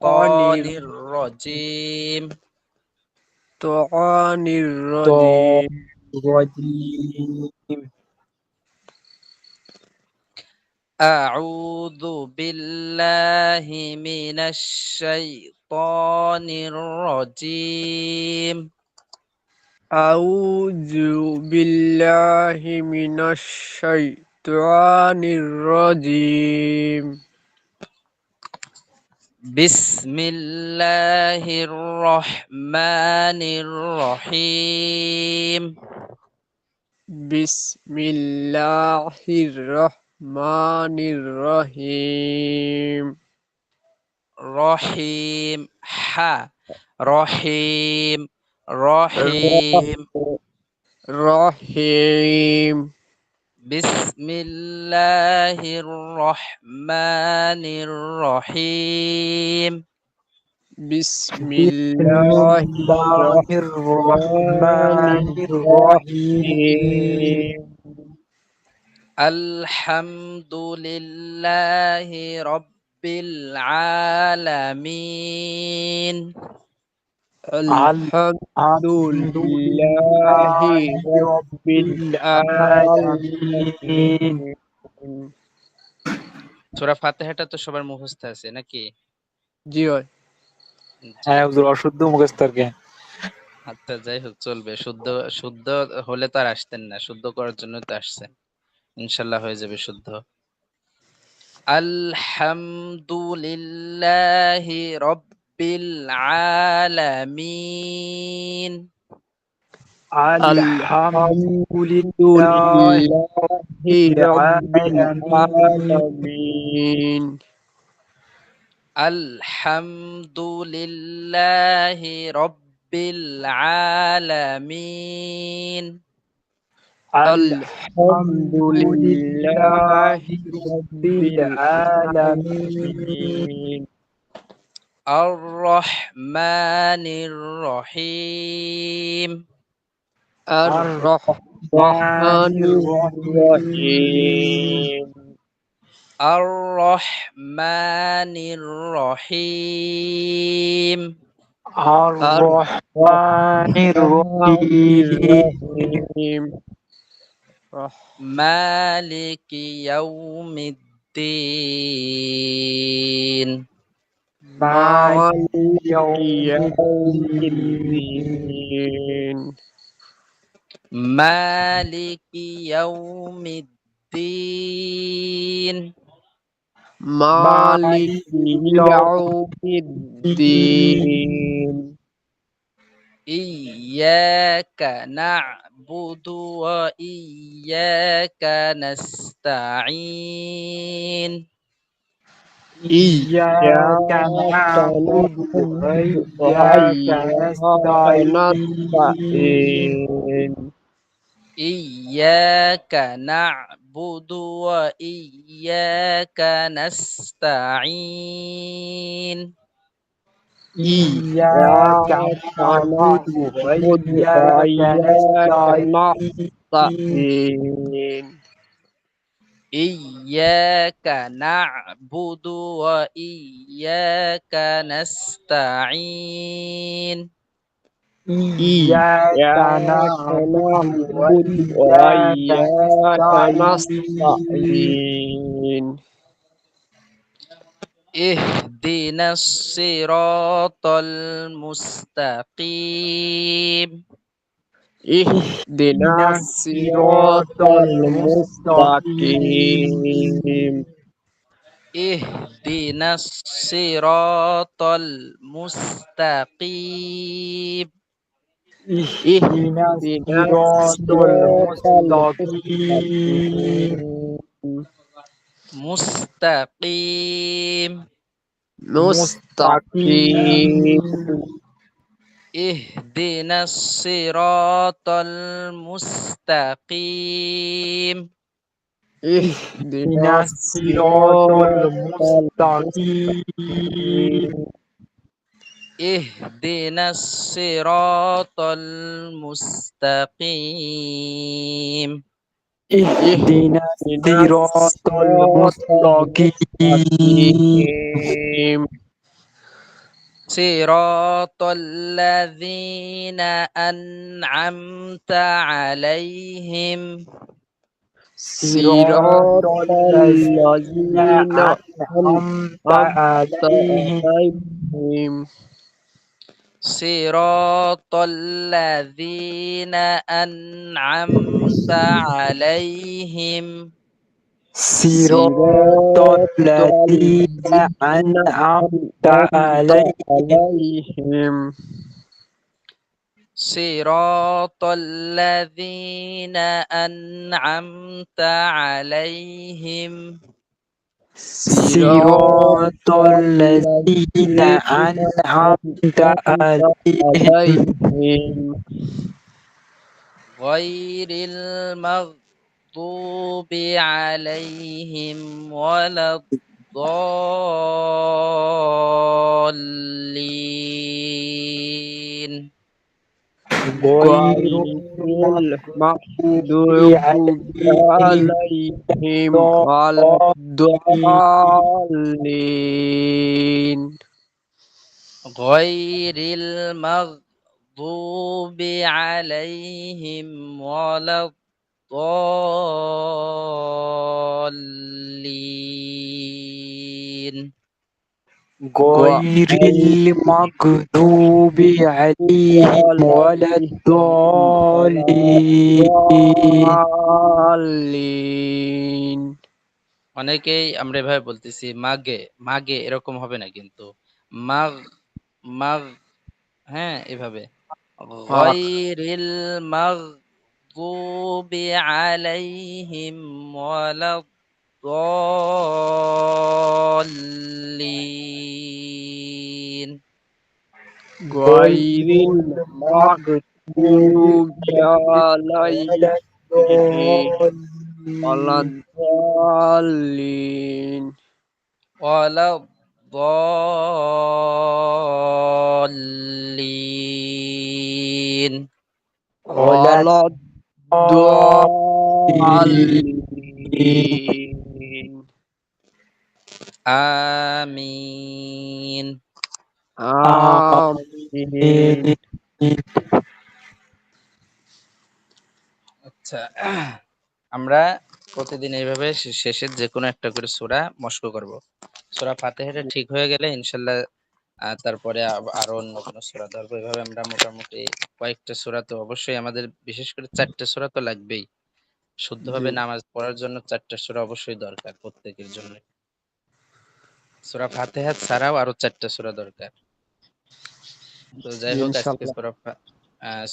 Speaker 2: طعن
Speaker 1: তানির রাজীম
Speaker 2: طعن الرجيم
Speaker 4: الرجيم
Speaker 1: أعوذ بالله من الشيطان الرجيم
Speaker 2: أعوذ بالله من الشيطان الرجيم
Speaker 1: بسم الله الرحمن الرحيم
Speaker 2: بسم الله الرحمن الرحيم
Speaker 1: رحيم ح رحيم رحيم
Speaker 2: رحيم
Speaker 1: بسم الله الرحمن الرحيم
Speaker 2: بسم
Speaker 4: بسم
Speaker 2: الله
Speaker 4: الله
Speaker 2: الرحمن
Speaker 4: الرحمن الرحيم
Speaker 2: الرحيم
Speaker 1: الحمد لله رب العالمين
Speaker 2: الحمد
Speaker 4: الحمد
Speaker 2: لله
Speaker 4: لله
Speaker 2: رب
Speaker 4: رب العالمين
Speaker 2: العالمين
Speaker 1: সূরা ফাতিহাটা তো সবার মুখস্থ আছে নাকি?
Speaker 2: জি ভাই
Speaker 1: জি।
Speaker 4: হ্যাঁ হুজুর অশুদ্ধ মুখস্থ আর কি
Speaker 1: আচ্ছা যাই হোক চলবে। শুদ্ধ শুদ্ধ হলে তো আর আসতেন না। শুদ্ধ করার জন্য তো আসছেন। ইনশাআল্লাহ হয়ে যাবে শুদ্ধ। আলহামদুলিল্লাহি রাব্বিল আলামিন।
Speaker 4: الحمد
Speaker 2: الحمد
Speaker 4: لله
Speaker 2: لله رب
Speaker 4: العالمين
Speaker 2: العالمين
Speaker 1: আলহামদুলিল্লাহি রাব্বিল আলামিন।
Speaker 2: الحمد
Speaker 4: الحمد
Speaker 2: لله
Speaker 4: لله رب
Speaker 2: رب
Speaker 4: العالمين
Speaker 2: العالمين
Speaker 1: আর রহমানির রহিম।
Speaker 2: الرحمن
Speaker 4: الرحمن الرحيم
Speaker 2: الرحيم
Speaker 1: আর রহমানির রহিম।
Speaker 4: الرحمن
Speaker 2: الرحمن
Speaker 4: الرحيم
Speaker 2: الرحيم
Speaker 1: মালিকি ইয়াউমিদ্দিন।
Speaker 4: مالك
Speaker 2: مالك
Speaker 4: يوم
Speaker 2: يوم
Speaker 4: الدين
Speaker 2: الدين
Speaker 1: মালিকি ইয়াউমিদ্দিন।
Speaker 2: مالك
Speaker 4: مالك يوم
Speaker 2: يوم
Speaker 4: الدين
Speaker 2: الدين
Speaker 1: ইয়াকা না'বুদু ওয়া ইয়াকা নাস্তাঈন।
Speaker 4: إياك
Speaker 2: إياك
Speaker 4: نعبد
Speaker 2: نعبد
Speaker 4: وإياك
Speaker 2: وإياك
Speaker 4: نستعين
Speaker 2: نستعين
Speaker 1: ইয়াকা না'বুদু ওয়া ইয়াকা নাস্তাঈন।
Speaker 4: إياك
Speaker 2: إياك
Speaker 4: نعبد
Speaker 2: نعبد
Speaker 4: وإياك
Speaker 2: وإياك
Speaker 4: نستعين
Speaker 2: نستعين
Speaker 1: ইয়াকা না'বুদু ওয়া ইয়াকা নাস্তাঈন।
Speaker 4: إياك
Speaker 2: إياك
Speaker 4: نعبد
Speaker 2: نعبد
Speaker 4: وإياك
Speaker 2: وإياك
Speaker 4: نستعين
Speaker 2: نستعين
Speaker 1: اهدنا الصراط المستقيم.
Speaker 2: اهدنا
Speaker 4: اهدنا
Speaker 2: الصراط
Speaker 4: الصراط المستقيم
Speaker 2: المستقيم
Speaker 1: اهدنا الصراط المستقيم.
Speaker 4: اهدنا
Speaker 2: اهدنا
Speaker 4: الصراط
Speaker 2: الصراط
Speaker 4: المستقيم
Speaker 2: المستقيم
Speaker 1: مستقيم.
Speaker 2: مستقيم
Speaker 4: مستقيم
Speaker 1: اهدنا الصراط المستقيم.
Speaker 2: اهدنا
Speaker 4: اهدنا الصراط
Speaker 2: الصراط
Speaker 4: المستقيم
Speaker 2: المستقيم
Speaker 1: اهدنا الصراط المستقيم.
Speaker 4: اهدنا
Speaker 2: اهدنا
Speaker 4: الصراط
Speaker 2: الصراط
Speaker 4: المستقيم
Speaker 2: المستقيم
Speaker 1: صراط الذين أنعمت عليهم
Speaker 4: صراط
Speaker 2: صراط
Speaker 4: الذين
Speaker 2: الذين
Speaker 4: أنعمت
Speaker 2: أنعمت
Speaker 4: عليهم
Speaker 2: عليهم
Speaker 1: صراط الذين أنعمت عليهم
Speaker 4: صراط
Speaker 2: صراط
Speaker 4: الذين
Speaker 2: الذين
Speaker 4: أنعمت
Speaker 2: أنعمت
Speaker 4: عليهم
Speaker 2: عليهم
Speaker 1: صراط الذين أنعمت عليهم
Speaker 4: صراط
Speaker 2: صراط
Speaker 4: الذين
Speaker 2: الذين
Speaker 4: أنعمت
Speaker 2: أنعمت
Speaker 4: عليهم
Speaker 2: عليهم
Speaker 1: غير المغضوب عليهم ولا الضالين.
Speaker 4: غير
Speaker 2: غير
Speaker 4: المغضوب
Speaker 2: المغضوب
Speaker 4: عليهم
Speaker 2: عليهم ولا
Speaker 4: الضالين
Speaker 2: الضالين
Speaker 1: غير المغضوب عليهم ولا الضالين.
Speaker 4: غير المغضوب عليهم ولا الضالين
Speaker 2: الضالين
Speaker 1: অনেকেই আমরা এভাবে বলতেছি মাগে মাগে, এরকম হবে না কিন্তু মাগ মাগ, হ্যাঁ এভাবে গয়রিল মাগদুবি আলাইহিম ওয়ালাদ-দাল্লিন।
Speaker 2: غير
Speaker 4: غير المغضوب
Speaker 2: المغضوب
Speaker 4: عليهم
Speaker 2: عليهم
Speaker 4: ولا
Speaker 2: ولا
Speaker 4: الضالين
Speaker 2: الضالين
Speaker 1: ওয়ালাদ-দাল্লিন।
Speaker 4: ولا
Speaker 2: ولا
Speaker 4: الضالين
Speaker 2: الضالين
Speaker 1: আমিন।
Speaker 2: آمين
Speaker 4: آمين
Speaker 1: আচ্ছা, আমরা প্রতিদিন এইভাবে শেষের যে কোনো একটা করে সূরা মস্ক করব। সূরা ফাতিহাটা ঠিক হয়ে গেলে ইনশাআল্লাহ তারপরে আরো অন্য কোনো সূরা ধরবো। এভাবে আমরা মোটামুটি কয়েকটা সূরা তো অবশ্যই আমাদের, বিশেষ করে 4টা সূরা তো লাগবেই। শুদ্ধভাবে
Speaker 2: জি
Speaker 1: নামাজ পড়ার জন্য 4টা সূরা অবশ্যই দরকার প্রত্যেকের জন্য। সূরা ফাতিহা ছাড়াও আরো 4টা সূরা দরকার। তো যাই হোক, আজকে
Speaker 2: ইনশাআল্লাহ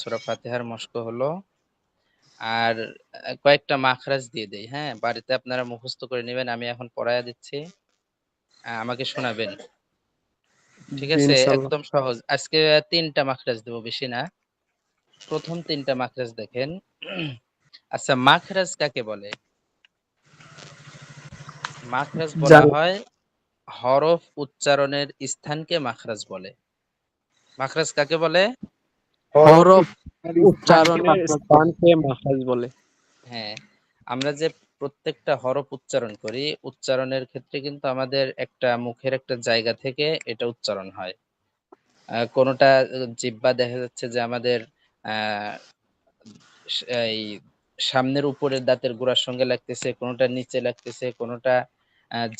Speaker 1: সূরা ফাতিহার মস্ক হলো। আর কয়েকটা মাখরাজ দিয়ে দেই, হ্যাঁ বাড়িতে আপনারা মুখস্থ করে নেবেন, আমি এখন পড়ায়া দিচ্ছি, আমাকে শোনাবেন, ঠিক
Speaker 2: জি
Speaker 1: আছে?
Speaker 2: ইনশাআল্লাহ
Speaker 1: একদম সহজ। আজকে 3টা মাখরাজ দেবো, বেশি না। প্রথম 3টা মাখরাজ দেখেন। আচ্ছা, মাখরাজ কাকে বলে? মাখরাজ বলা
Speaker 2: জান
Speaker 1: হয় হরফ উচ্চারণের স্থানকে মাখরাজ বলে। মাখরাজ কাকে বলে?
Speaker 4: হরফ
Speaker 2: হরফ
Speaker 4: স্থানকে
Speaker 2: উচ্চারণের
Speaker 4: মাত্রা বলে।
Speaker 2: স্থানকে মাখরাজ বলে
Speaker 1: হ্যাঁ, আমরা যে প্রত্যেকটা হরফ উচ্চারণ করি, উচ্চারণের ক্ষেত্রে কিন্তু আমাদের একটা মুখের একটা জায়গা থেকে এটা উচ্চারণ হয়। কোনোটা জিহ্বা দেখা যাচ্ছে যে আমাদের আহ এই সামনের উপরের দাঁতের গোড়ার সঙ্গে লাগতেছে, কোনোটা নিচে লাগতেছে, কোনোটা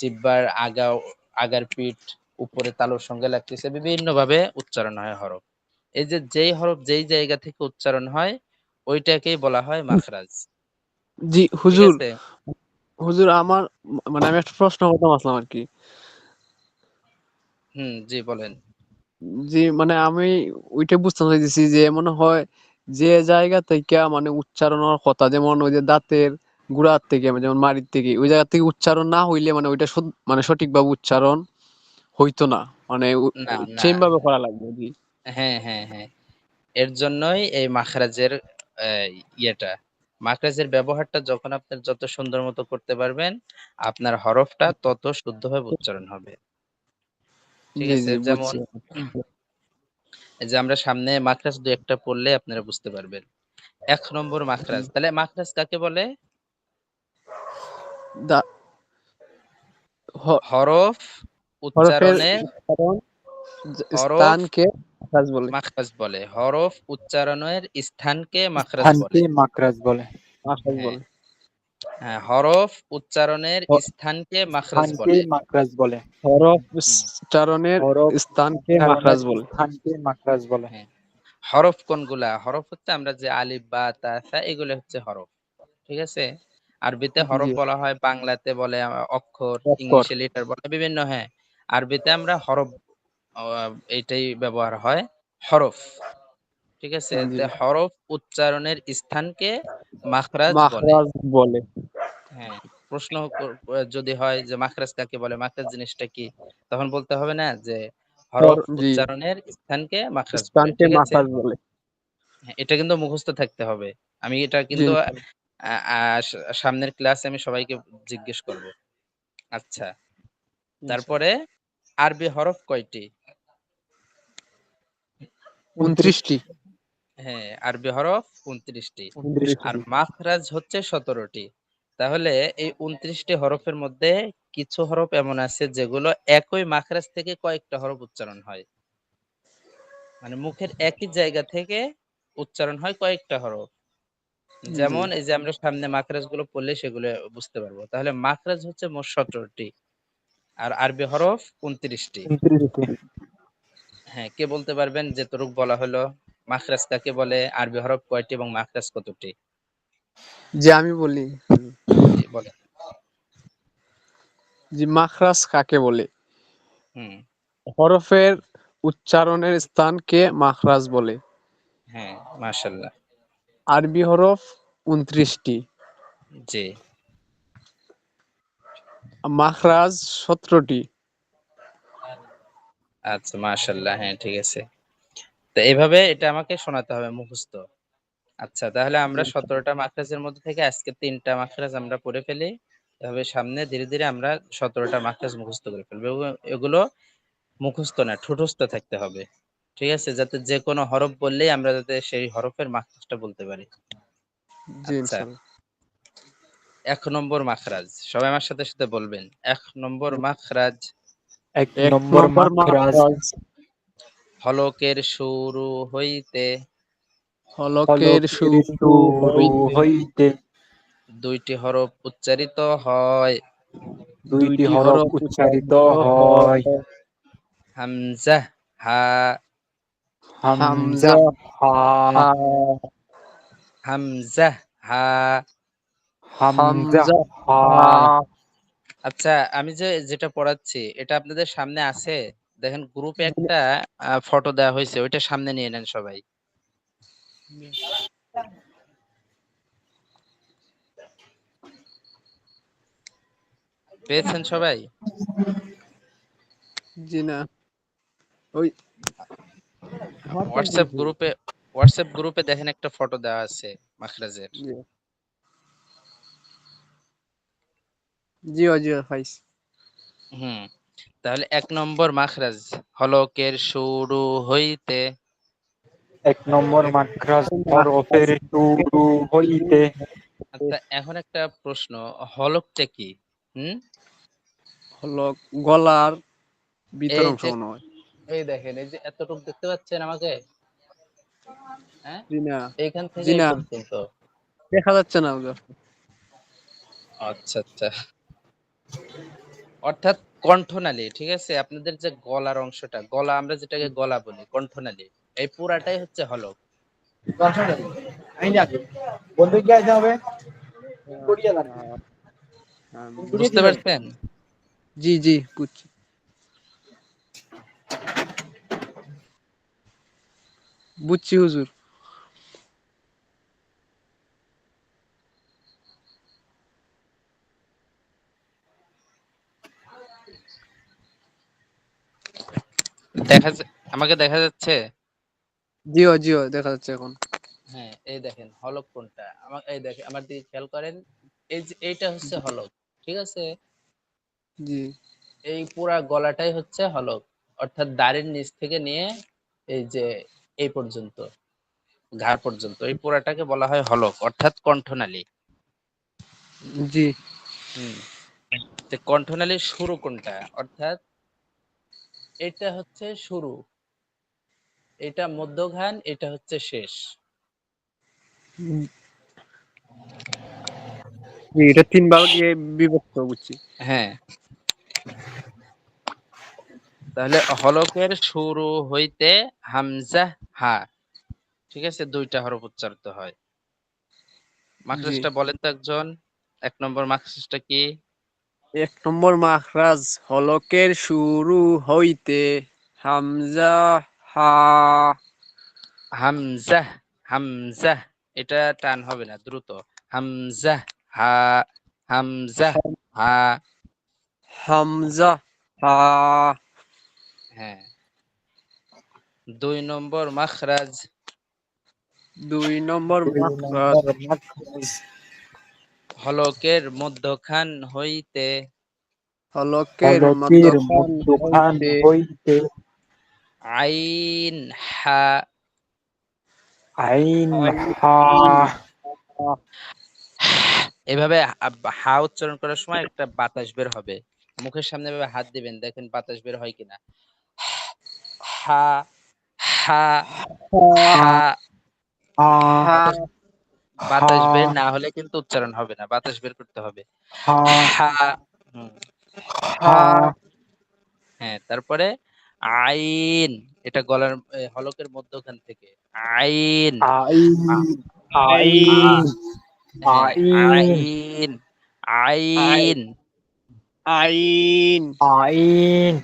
Speaker 1: জিহ্বার আগার পিঠ উপরে তালুর সঙ্গে লাগতেছে, বিভিন্ন ভাবে উচ্চারণ হয় হরফ। এই যে যেই হরফ যেই জায়গা থেকে উচ্চারণ হয় ওইটাকেই বলা হয় মাখরাজ।
Speaker 2: জি
Speaker 1: ঠিক
Speaker 2: হুজুর,
Speaker 1: আছে?
Speaker 2: হুজুর আমার মানে আমি একটা প্রশ্ন করতাম আসলাম আর কি।
Speaker 1: জি বলেন।
Speaker 2: জি মানে আমি ওইটা বুঝতে চাইতেছি যে মনে হয় যে জায়গা থেকে মানে উচ্চারণ হওয়ার কথা, যেমন ওই যে দাঁতের গুড়ার থেকে যেমন মাড়ির থেকে, ওই জায়গা থেকে উচ্চারণ না হইলে মানে ওইটা মানে সঠিকভাবে উচ্চারণ হইতো না, মানে
Speaker 1: না না,
Speaker 2: সেম ভাবে করা লাগবে। জি
Speaker 1: হ্যাঁ হ্যাঁ হ্যাঁ, এর জন্যই এই মাখরাজের আহ, ইয়েটা মাখরাজের ব্যবহারটা যখন আপনি যত সুন্দর মতো করতে পারবেন আপনার হরফটা তত শুদ্ধভাবে উচ্চারণ হবে। ঠিক
Speaker 2: জি
Speaker 1: আছে?
Speaker 2: জি
Speaker 1: যেমন
Speaker 2: বুঝছি।
Speaker 1: এই যে আমরা সামনে মাখরাজ দু একটা পড়লে আপনারা বুঝতে পারবেন। 1 নম্বর মাখরাজ, তাহলে মাখরাজ কাকে বলে?
Speaker 2: দা হ-
Speaker 1: হরফ
Speaker 2: হরফের
Speaker 1: উচ্চারণের,
Speaker 2: উচ্চারণ
Speaker 1: হরফ
Speaker 2: স্থানকে মাখরাজ বলে।
Speaker 1: মাখরাজ বলে, হরফ উচ্চারণের স্থানকে মাখরাজ
Speaker 4: স্থানকে
Speaker 1: বলে।
Speaker 4: মাখরাজ বলে।
Speaker 2: মাখরাজ
Speaker 1: হ্যাঁ
Speaker 2: বলে।
Speaker 1: হ্যাঁ, হরফ উচ্চারণের
Speaker 2: হ-
Speaker 1: স্থানকে মাখরাজ
Speaker 4: স্থানকে
Speaker 1: বলে।
Speaker 4: মাখরাজ বলে।
Speaker 2: হরফ
Speaker 1: হুম,
Speaker 2: উচ্চারণের
Speaker 4: হরফ
Speaker 2: স্থানকে
Speaker 4: উচ্চারণের
Speaker 2: মাখরাজ বলে।
Speaker 4: স্থানকে মাখরাজ বলে।
Speaker 1: হ্যাঁ। হরফ কোনগুলা? হরফ হচ্ছে আমরা যে আলিফ বা তা সা এগুলো হচ্ছে হরফ। ঠিক আছে? আরবিতে হরফ
Speaker 2: জি
Speaker 1: বলা হয়, বাংলাতে বলে অক্ষর,
Speaker 2: অক্ষর।
Speaker 1: ইংলিশে লেটার বলে বিভিন্ন। হ্যাঁ, আরবিতে আমরা হরফ এইটাই ব্যবহার হয়, হরফ। ঠিক আছে?
Speaker 2: জি
Speaker 1: যে হরফ উচ্চারণের স্থানকে মাখরাজ বলে।
Speaker 2: মাখরাজ বলে।
Speaker 1: হ্যাঁ, প্রশ্ন যদি হয় যে মাখরাজ কাকে বলে, মাখরাজ জিনিসটা কি, তখন বলতে হবে না যে হরফ
Speaker 2: জি
Speaker 1: উচ্চারণের স্থানকে মাখরাজ বলে।
Speaker 2: স্থানকে
Speaker 1: ঠিক আছে?
Speaker 2: মাখরাজ বলে।
Speaker 1: হ্যাঁ, এটা কিন্তু মুখস্থ থাকতে হবে। আমি এটা
Speaker 2: জি
Speaker 1: কিন্তু
Speaker 2: ইনশাআল্লাহ।
Speaker 1: সামনের ক্লাসে আমি সবাইকে জিজ্ঞেস করব। আচ্ছা,
Speaker 2: ইনশাআল্লাহ।
Speaker 1: তারপরে আরবি হরফ কয়টি?
Speaker 2: 29টি।
Speaker 1: হ্যাঁ, আরবি হরফ 29টি।
Speaker 4: 29টি।
Speaker 1: আর মাখরাজ হচ্ছে 17টি। তাহলে এই 29টি হরফের মধ্যে কিছু হরফ এমন আছে যেগুলো একই মাখরাজ থেকে কয়েকটা হরফ উচ্চারণ হয়। মানে মুখের একই জায়গা থেকে উচ্চারণ হয় কয়েকটা হরফ।
Speaker 2: জি
Speaker 1: যেমন এই যে আমরা সামনে মাখরাজ গুলো পড়লে সেগুলো বুঝতে পারবো। তাহলে মাখরাজ হচ্ছে মোট 17টি আর আরবি হরফ 29টি।
Speaker 4: 29টি।
Speaker 1: হ্যাঁ, কে বলতে পারবেন যে তরুক বলা হলো মাখরাজ কাকে বলে, আরবি হরফ কয়টি এবং মাখরাজ কতটি?
Speaker 2: জি আমি বলি।
Speaker 1: জি বলেন।
Speaker 2: জি মাখরাজ কাকে বলে?
Speaker 1: হুম,
Speaker 2: হরফের উচ্চারণের স্থানকে মাখরাজ বলে।
Speaker 1: হ্যাঁ, মাশাআল্লাহ।
Speaker 2: আরবি হরফ 29টি,
Speaker 1: জি,
Speaker 2: মাখরাজ 17টি।
Speaker 1: আচ্ছা মাশাআল্লাহ, হ্যাঁ ঠিক আছে। তো এইভাবে এটা আমাকে শোনাতে হবে মুখস্থ। আচ্ছা, তাহলে
Speaker 2: জি
Speaker 1: আমরা
Speaker 2: ইনশাআল্লাহ।
Speaker 1: 17টা মাখরাজের মধ্যে থেকে আজকে 3টা মাখরাজ আমরা পড়ে ফেলি। এভাবে সামনে ধীরে ধীরে আমরা 17টা মাখরাজ মুখস্থ করে ফেলবো এবং এগুলো মুখস্থ না ঠোঁটস্থ থাকতে হবে। ঠিক আছে? যাতে যে কোনো হরফ বললেই আমরা যাতে সেই হরফের মাখরাজটা বলতে পারি।
Speaker 2: জি
Speaker 1: আচ্ছা,
Speaker 2: ইনশাআল্লাহ।
Speaker 1: 1 নম্বর মাখরাজ। সবাই আমার সাথে সাথে বলবেন। 1 নম্বর মাখরাজ।
Speaker 4: 1
Speaker 2: এক
Speaker 4: নম্বর
Speaker 2: নম্বর
Speaker 4: মাখরাজ।
Speaker 2: মাখরাজ
Speaker 1: হলকের শুরু হইতে
Speaker 2: হলকের
Speaker 4: হলকের
Speaker 2: শুরু
Speaker 4: শুরু
Speaker 2: হইতে
Speaker 4: হইতে
Speaker 1: 2টি হরফ উচ্চারিত হয়।
Speaker 4: 2টি
Speaker 2: 2টি
Speaker 4: হরফ
Speaker 2: হরফ
Speaker 4: উচ্চারিত
Speaker 2: উচ্চারিত
Speaker 4: হয়।
Speaker 2: হয়।
Speaker 1: হামজা, হা,
Speaker 4: হামজা,
Speaker 2: হামজা,
Speaker 4: হা।
Speaker 2: হা,
Speaker 1: হামজা, হা।
Speaker 4: হামজা,
Speaker 2: হামজা,
Speaker 4: হা।
Speaker 2: হা।
Speaker 1: আচ্ছা, আমি যে যেটা পড়াচ্ছি এটা আপনাদের সামনে আছে? দেখেন গ্রুপে একটা ফটো দেওয়া হয়েছে, ওইটা সামনে নিয়ে নেন সবাই। পেয়েছেন সবাই?
Speaker 2: জি না, ওই হোয়াটসঅ্যাপ
Speaker 1: হোয়াটসঅ্যাপ
Speaker 2: গ্রুপে।
Speaker 1: গ্রুপে হোয়াটসঅ্যাপ গ্রুপে দেখেন একটা ফটো দেওয়া আছে মাখরাজের।
Speaker 2: জি জি পাইছি।
Speaker 1: হুম, তাহলে 1 নম্বর মাখরাজ হলকের শুরু হইতে
Speaker 4: 1 নম্বর মাখরাজ
Speaker 2: এক
Speaker 4: হরফের শুরু হইতে
Speaker 1: আচ্ছা, এখন একটা প্রশ্ন, হলকটা কি? হুম
Speaker 2: হলো গলার ভিতর
Speaker 1: এই
Speaker 2: অংশ
Speaker 1: যে
Speaker 2: মনে হয়।
Speaker 1: এই দেখেন, এই যে এতটুকু দেখতে পাচ্ছেন আমাকে, হ্যাঁ,
Speaker 2: জি না,
Speaker 1: এইখান থেকে
Speaker 2: জি
Speaker 1: এই
Speaker 2: না,
Speaker 1: পর্যন্ত।
Speaker 2: দেখা যাচ্ছে না ওগুলো।
Speaker 1: আচ্ছা আচ্ছা, অর্থাৎ কণ্ঠনালী, ঠিক আছে? আপনাদের যে গলার অংশটা, গলা আমরা যেটাকে গলা বলি, কণ্ঠনালী, এই পুরাটাই হচ্ছে হলক।
Speaker 2: আচ্ছা,
Speaker 1: বুঝতে পারছেন?
Speaker 2: জি জি বুঝছি, বুঝছি হুজুর।
Speaker 1: দেখা আমাকে দেখা যাচ্ছে?
Speaker 2: জিও জিও দেখা যাচ্ছে এখন।
Speaker 1: হ্যাঁ, এই দেখেন হলক কোনটা, আমার এই দেখেন, আমার দিকে খেয়াল করেন, এই যে এইটা হচ্ছে হলক, ঠিক আছে?
Speaker 2: জি
Speaker 1: এই পুরা গলাটাই হচ্ছে হলক, অর্থাৎ দাড়ির নিচ থেকে নিয়ে এই যে এই পর্যন্ত, ঘাড় পর্যন্ত, এই পুরাটাকে বলা হয় হলক, অর্থাৎ কণ্ঠনালী।
Speaker 2: জি
Speaker 1: হুম যে কণ্ঠনালীর শুরু কোনটা, অর্থাৎ এটা হচ্ছে শুরু, এটা মধ্যখান, এটা হচ্ছে শেষ।
Speaker 2: জি, এটা 3 ভাগে বিভক্ত বুঝছি।
Speaker 1: হ্যাঁ, তাহলে হলকের শুরু হইতে হামজা হা, ঠিক আছে, 2টা হরফ উচ্চারিত হয়।
Speaker 2: জি,
Speaker 1: মাখরাজটা বলেন তো একজন, 1 নম্বর মাখরাজটা কি?
Speaker 2: 1 নম্বর মাখরাজ হলকের শুরু হইতে হামজা হা।
Speaker 1: হামজা, হামজা, এটা টান হবে না, দ্রুত। হামজা হা, হামজা হা।
Speaker 2: হামজা হা।
Speaker 1: হ্যাঁ, 2 নম্বর মাখরাজ
Speaker 2: 2 নম্বর মাখরাজ
Speaker 1: হলকের মধ্যখান হইতে
Speaker 2: হলকের
Speaker 4: হলকের
Speaker 2: মধ্যখান
Speaker 4: মধ্যখান
Speaker 2: হইতে
Speaker 4: হইতে
Speaker 1: আইন হা।
Speaker 4: আইন হা।
Speaker 2: আইন হা।
Speaker 1: এভাবে হা উচ্চারণ করার সময় একটা বাতাস বের হবে, মুখের সামনে এভাবে হাত দিবেন, দেখেন বাতাস বের হয় কিনা। হা, হা,
Speaker 2: হা
Speaker 1: হা।
Speaker 4: হা
Speaker 2: হা
Speaker 1: বাতাস
Speaker 4: হা
Speaker 1: বাতাস বের না হলে কিন্তু উচ্চারণ হবে না, বাতাস বের করতে হবে।
Speaker 4: হা
Speaker 1: হা। হুম,
Speaker 2: হা।
Speaker 4: হা
Speaker 1: হ্যাঁ, তারপরে আইন, এটা গলার হলকের মধ্যখান থেকে আইন।
Speaker 4: আইন
Speaker 1: আ,
Speaker 2: আইন
Speaker 4: আইন
Speaker 1: হ্যাঁ,
Speaker 4: আইন
Speaker 1: আইন, আইন।
Speaker 2: আইন
Speaker 4: আইন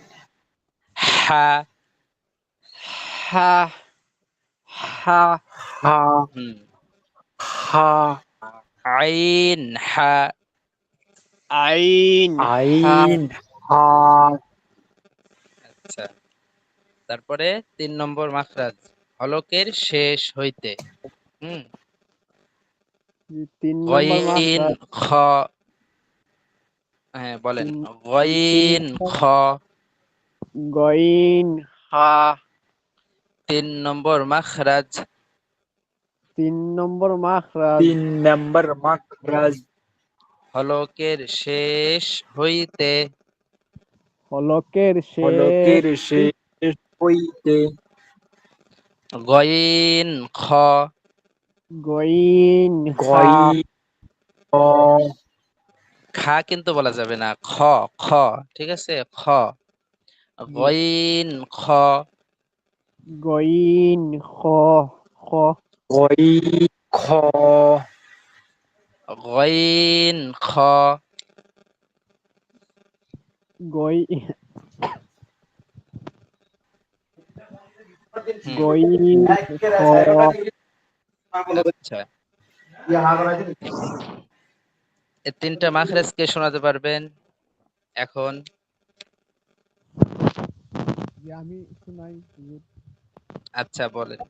Speaker 1: হা।
Speaker 2: হা হা।
Speaker 4: হা
Speaker 1: হুম,
Speaker 4: হা
Speaker 1: আইন হা।
Speaker 2: আইন হা।
Speaker 4: আইন হা।
Speaker 1: আচ্ছা, তারপরে 3 নম্বর মাখরাজ হলকের শেষ হইতে। হুম
Speaker 2: 3 নম্বর
Speaker 1: গইন
Speaker 2: মাখরাজ।
Speaker 1: খ। হ্যাঁ বলেন,
Speaker 2: তিন তিন
Speaker 1: গইন খ।
Speaker 2: গইন হা।
Speaker 1: 3 নম্বর মাখরাজ
Speaker 2: 3 নম্বর মাখরাজ
Speaker 4: 3 নম্বর মাখরাজ
Speaker 1: হলকের শেষ হইতে
Speaker 2: হলকের শেষ
Speaker 4: হলকের শেষ হইতে
Speaker 1: গইন খ।
Speaker 2: গইন খা।
Speaker 4: গই খ
Speaker 1: খা কিন্তু বলা যাবে না, খ, খ, ঠিক আছে, খ।
Speaker 2: জি
Speaker 1: গইন খ।
Speaker 2: গইন খ। খ
Speaker 4: গই খ
Speaker 1: গইন খ।
Speaker 2: গই
Speaker 1: হুম
Speaker 2: গইন খ।
Speaker 1: আচ্ছা, এই 3টা মাখরাজ কে শোনাতে পারবেন এখন?
Speaker 2: আমি শুনাই হুজুর।
Speaker 1: আচ্ছা বলেন।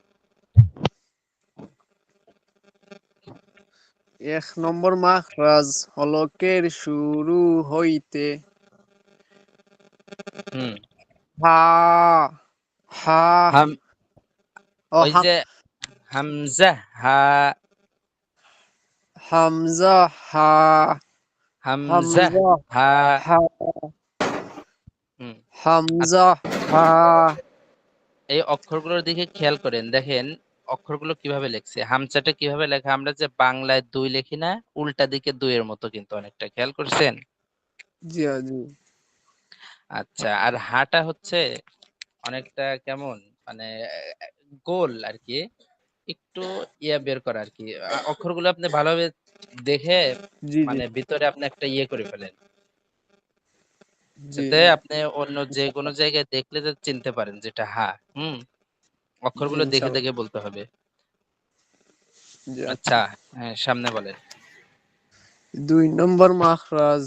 Speaker 2: 1 নম্বর মাখরাজ হলকের শুরু হইতে
Speaker 1: হুম
Speaker 2: হা। হা
Speaker 1: হাম,
Speaker 2: ও
Speaker 1: ওই
Speaker 2: হা।
Speaker 1: যে হামজা হা।
Speaker 2: হামজা হা,
Speaker 1: হামজা
Speaker 2: হামজা
Speaker 1: হা।
Speaker 2: হা,
Speaker 1: হুম।
Speaker 2: হামজা হা।
Speaker 1: এই অক্ষরগুলোর দিকে খেয়াল করেন, দেখেন অক্ষরগুলো কিভাবে লিখছে। হামজাটা কিভাবে লেখা, আমরা যে বাংলায় দুই লিখি না, উল্টা দিকে দুইয়ের মতো কিন্তু অনেকটা, খেয়াল করছেন?
Speaker 2: জি জি
Speaker 1: আচ্ছা, আর হাটা হচ্ছে অনেকটা কেমন, মানে গোল আর কি, একটু বের করা আর কি। অক্ষরগুলো আপনি ভালোভাবে দেখে
Speaker 2: জি জি
Speaker 1: মানে ভিতরে আপনি একটা করে ফেলেন,
Speaker 2: জি
Speaker 1: যাতে
Speaker 2: জি
Speaker 1: আপনি অন্য যে কোনো জায়গায় দেখলে যে চিনতে পারেন যেটা হা। হুম।
Speaker 2: জি
Speaker 1: অক্ষরগুলো দেখে
Speaker 2: ইনশাল্লাহ।
Speaker 1: দেখে বলতে হবে।
Speaker 2: জি
Speaker 1: আচ্ছা,
Speaker 2: আচ্ছা।
Speaker 1: হ্যাঁ সামনে বলেন।
Speaker 2: 2 নম্বর মাখরাজ।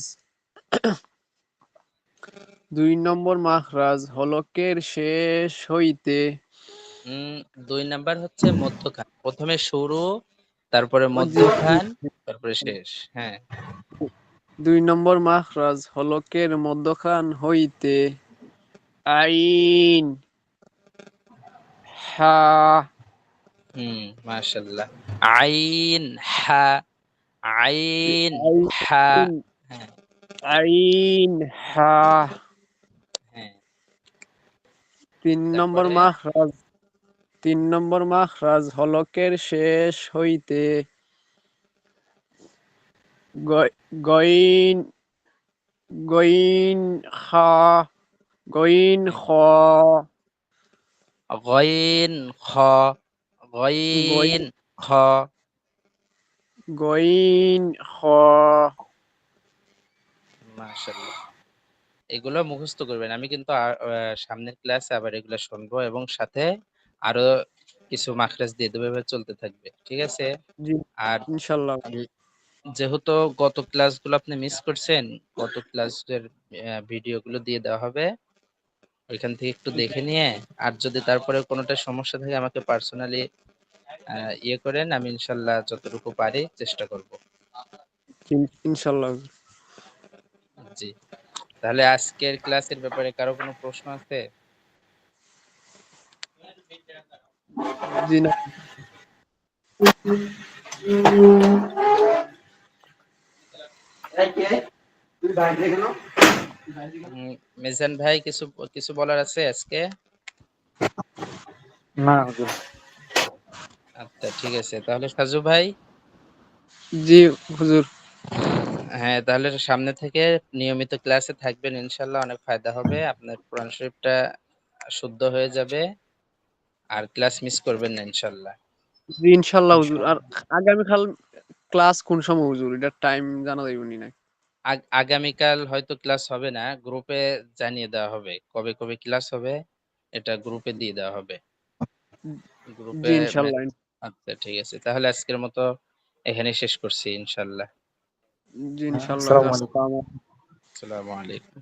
Speaker 2: 2 নম্বর মাখরাজ হলকের শেষ হইতে।
Speaker 1: উম 2 নাম্বার হচ্ছে মধ্যখান, প্রথমে শুরু, তারপরে
Speaker 2: ও জি জি
Speaker 1: মধ্যখান, তারপরে শেষ। হ্যাঁ।
Speaker 2: 2 নম্বর মাখরাজ হলকের মধ্যখান হইতে। আইন হা,
Speaker 1: হুম, মাশাআল্লাহ। আইন হা, আইন হা।
Speaker 2: আইন
Speaker 1: হ্যাঁ,
Speaker 2: আইন হা।
Speaker 1: হ্যাঁ।
Speaker 2: 3 নম্বর
Speaker 1: তারপরে
Speaker 2: মাখরাজ। 3 নম্বর মাখরাজ হলকের শেষ হইতে। গইন গইন খা, গইন
Speaker 1: হুম,
Speaker 2: খ,
Speaker 1: গইন খ,
Speaker 2: গইন
Speaker 1: গইন খ।
Speaker 2: গইন খ।
Speaker 1: মাশাআল্লাহ। এগুলো মুখস্থ করবেন। আমি কিন্তু সামনের ক্লাসে আবার এগুলো শুনবো এবং সাথে আরো কিছু মাখরাজ দিয়ে দেবো, এভাবে চলতে থাকবে। ঠিক আছে?
Speaker 2: জি
Speaker 1: আর
Speaker 2: ইনশাল্লাহ।
Speaker 1: যেহেতু গত ক্লাসগুলো আপনি মিস করছেন, গত ক্লাসের ভিডিওগুলো দিয়ে দেওয়া হবে। ওইখান থেকে একটু দেখে নিয়ে, আর যদি তারপরে কোনোটা সমস্যা থাকে আমাকে পার্সোনালি করেন, আমি ইনশাল্লাহ যতটুকু পারি চেষ্টা করব।
Speaker 2: ইনশাল্লাহ।
Speaker 1: জি। তাহলে আজকের ক্লাসের ব্যাপারে কারো কোনো প্রশ্ন আছে?
Speaker 2: জি না।
Speaker 1: মিজান ভাই, কিছু কিছু বলার আছে আজকে?
Speaker 4: না হুজুর।
Speaker 1: আচ্ছা, ঠিক আছে, তাহলে সাজু ভাই।
Speaker 2: জি হুজুর।
Speaker 1: হ্যাঁ, তাহলে সামনে থেকে নিয়মিত ক্লাসে থাকবেন, ইনশাল্লাহ অনেক ফায়দা হবে, আপনার কোরআন শরীফটা শুদ্ধ হয়ে যাবে, আর ক্লাস মিস করবেন না ইনশাল্লাহ।
Speaker 2: জি ইনশাল্লাহ হুজুর। আর আগামীকাল ক্লাস কোন সময় হুজুর, এটা টাইম জানা যাবে না?
Speaker 1: আগামীকাল হয়তো ক্লাস হবে না, গ্রুপে জানিয়ে দেওয়া হবে কবে কবে ক্লাস হবে, এটা গ্রুপে দিয়ে দেওয়া হবে।
Speaker 2: জি
Speaker 1: গ্রুপে
Speaker 2: ইনশাল্লাহ।
Speaker 1: আচ্ছা, ঠিক আছে, তাহলে আজকের মতো এখানে শেষ করছি ইনশাল্লাহ।
Speaker 2: জি ইনশাল্লাহ।
Speaker 4: আসসালামু আলাইকুম।
Speaker 2: আসসালামু
Speaker 1: আসসালামু আলাইকুম।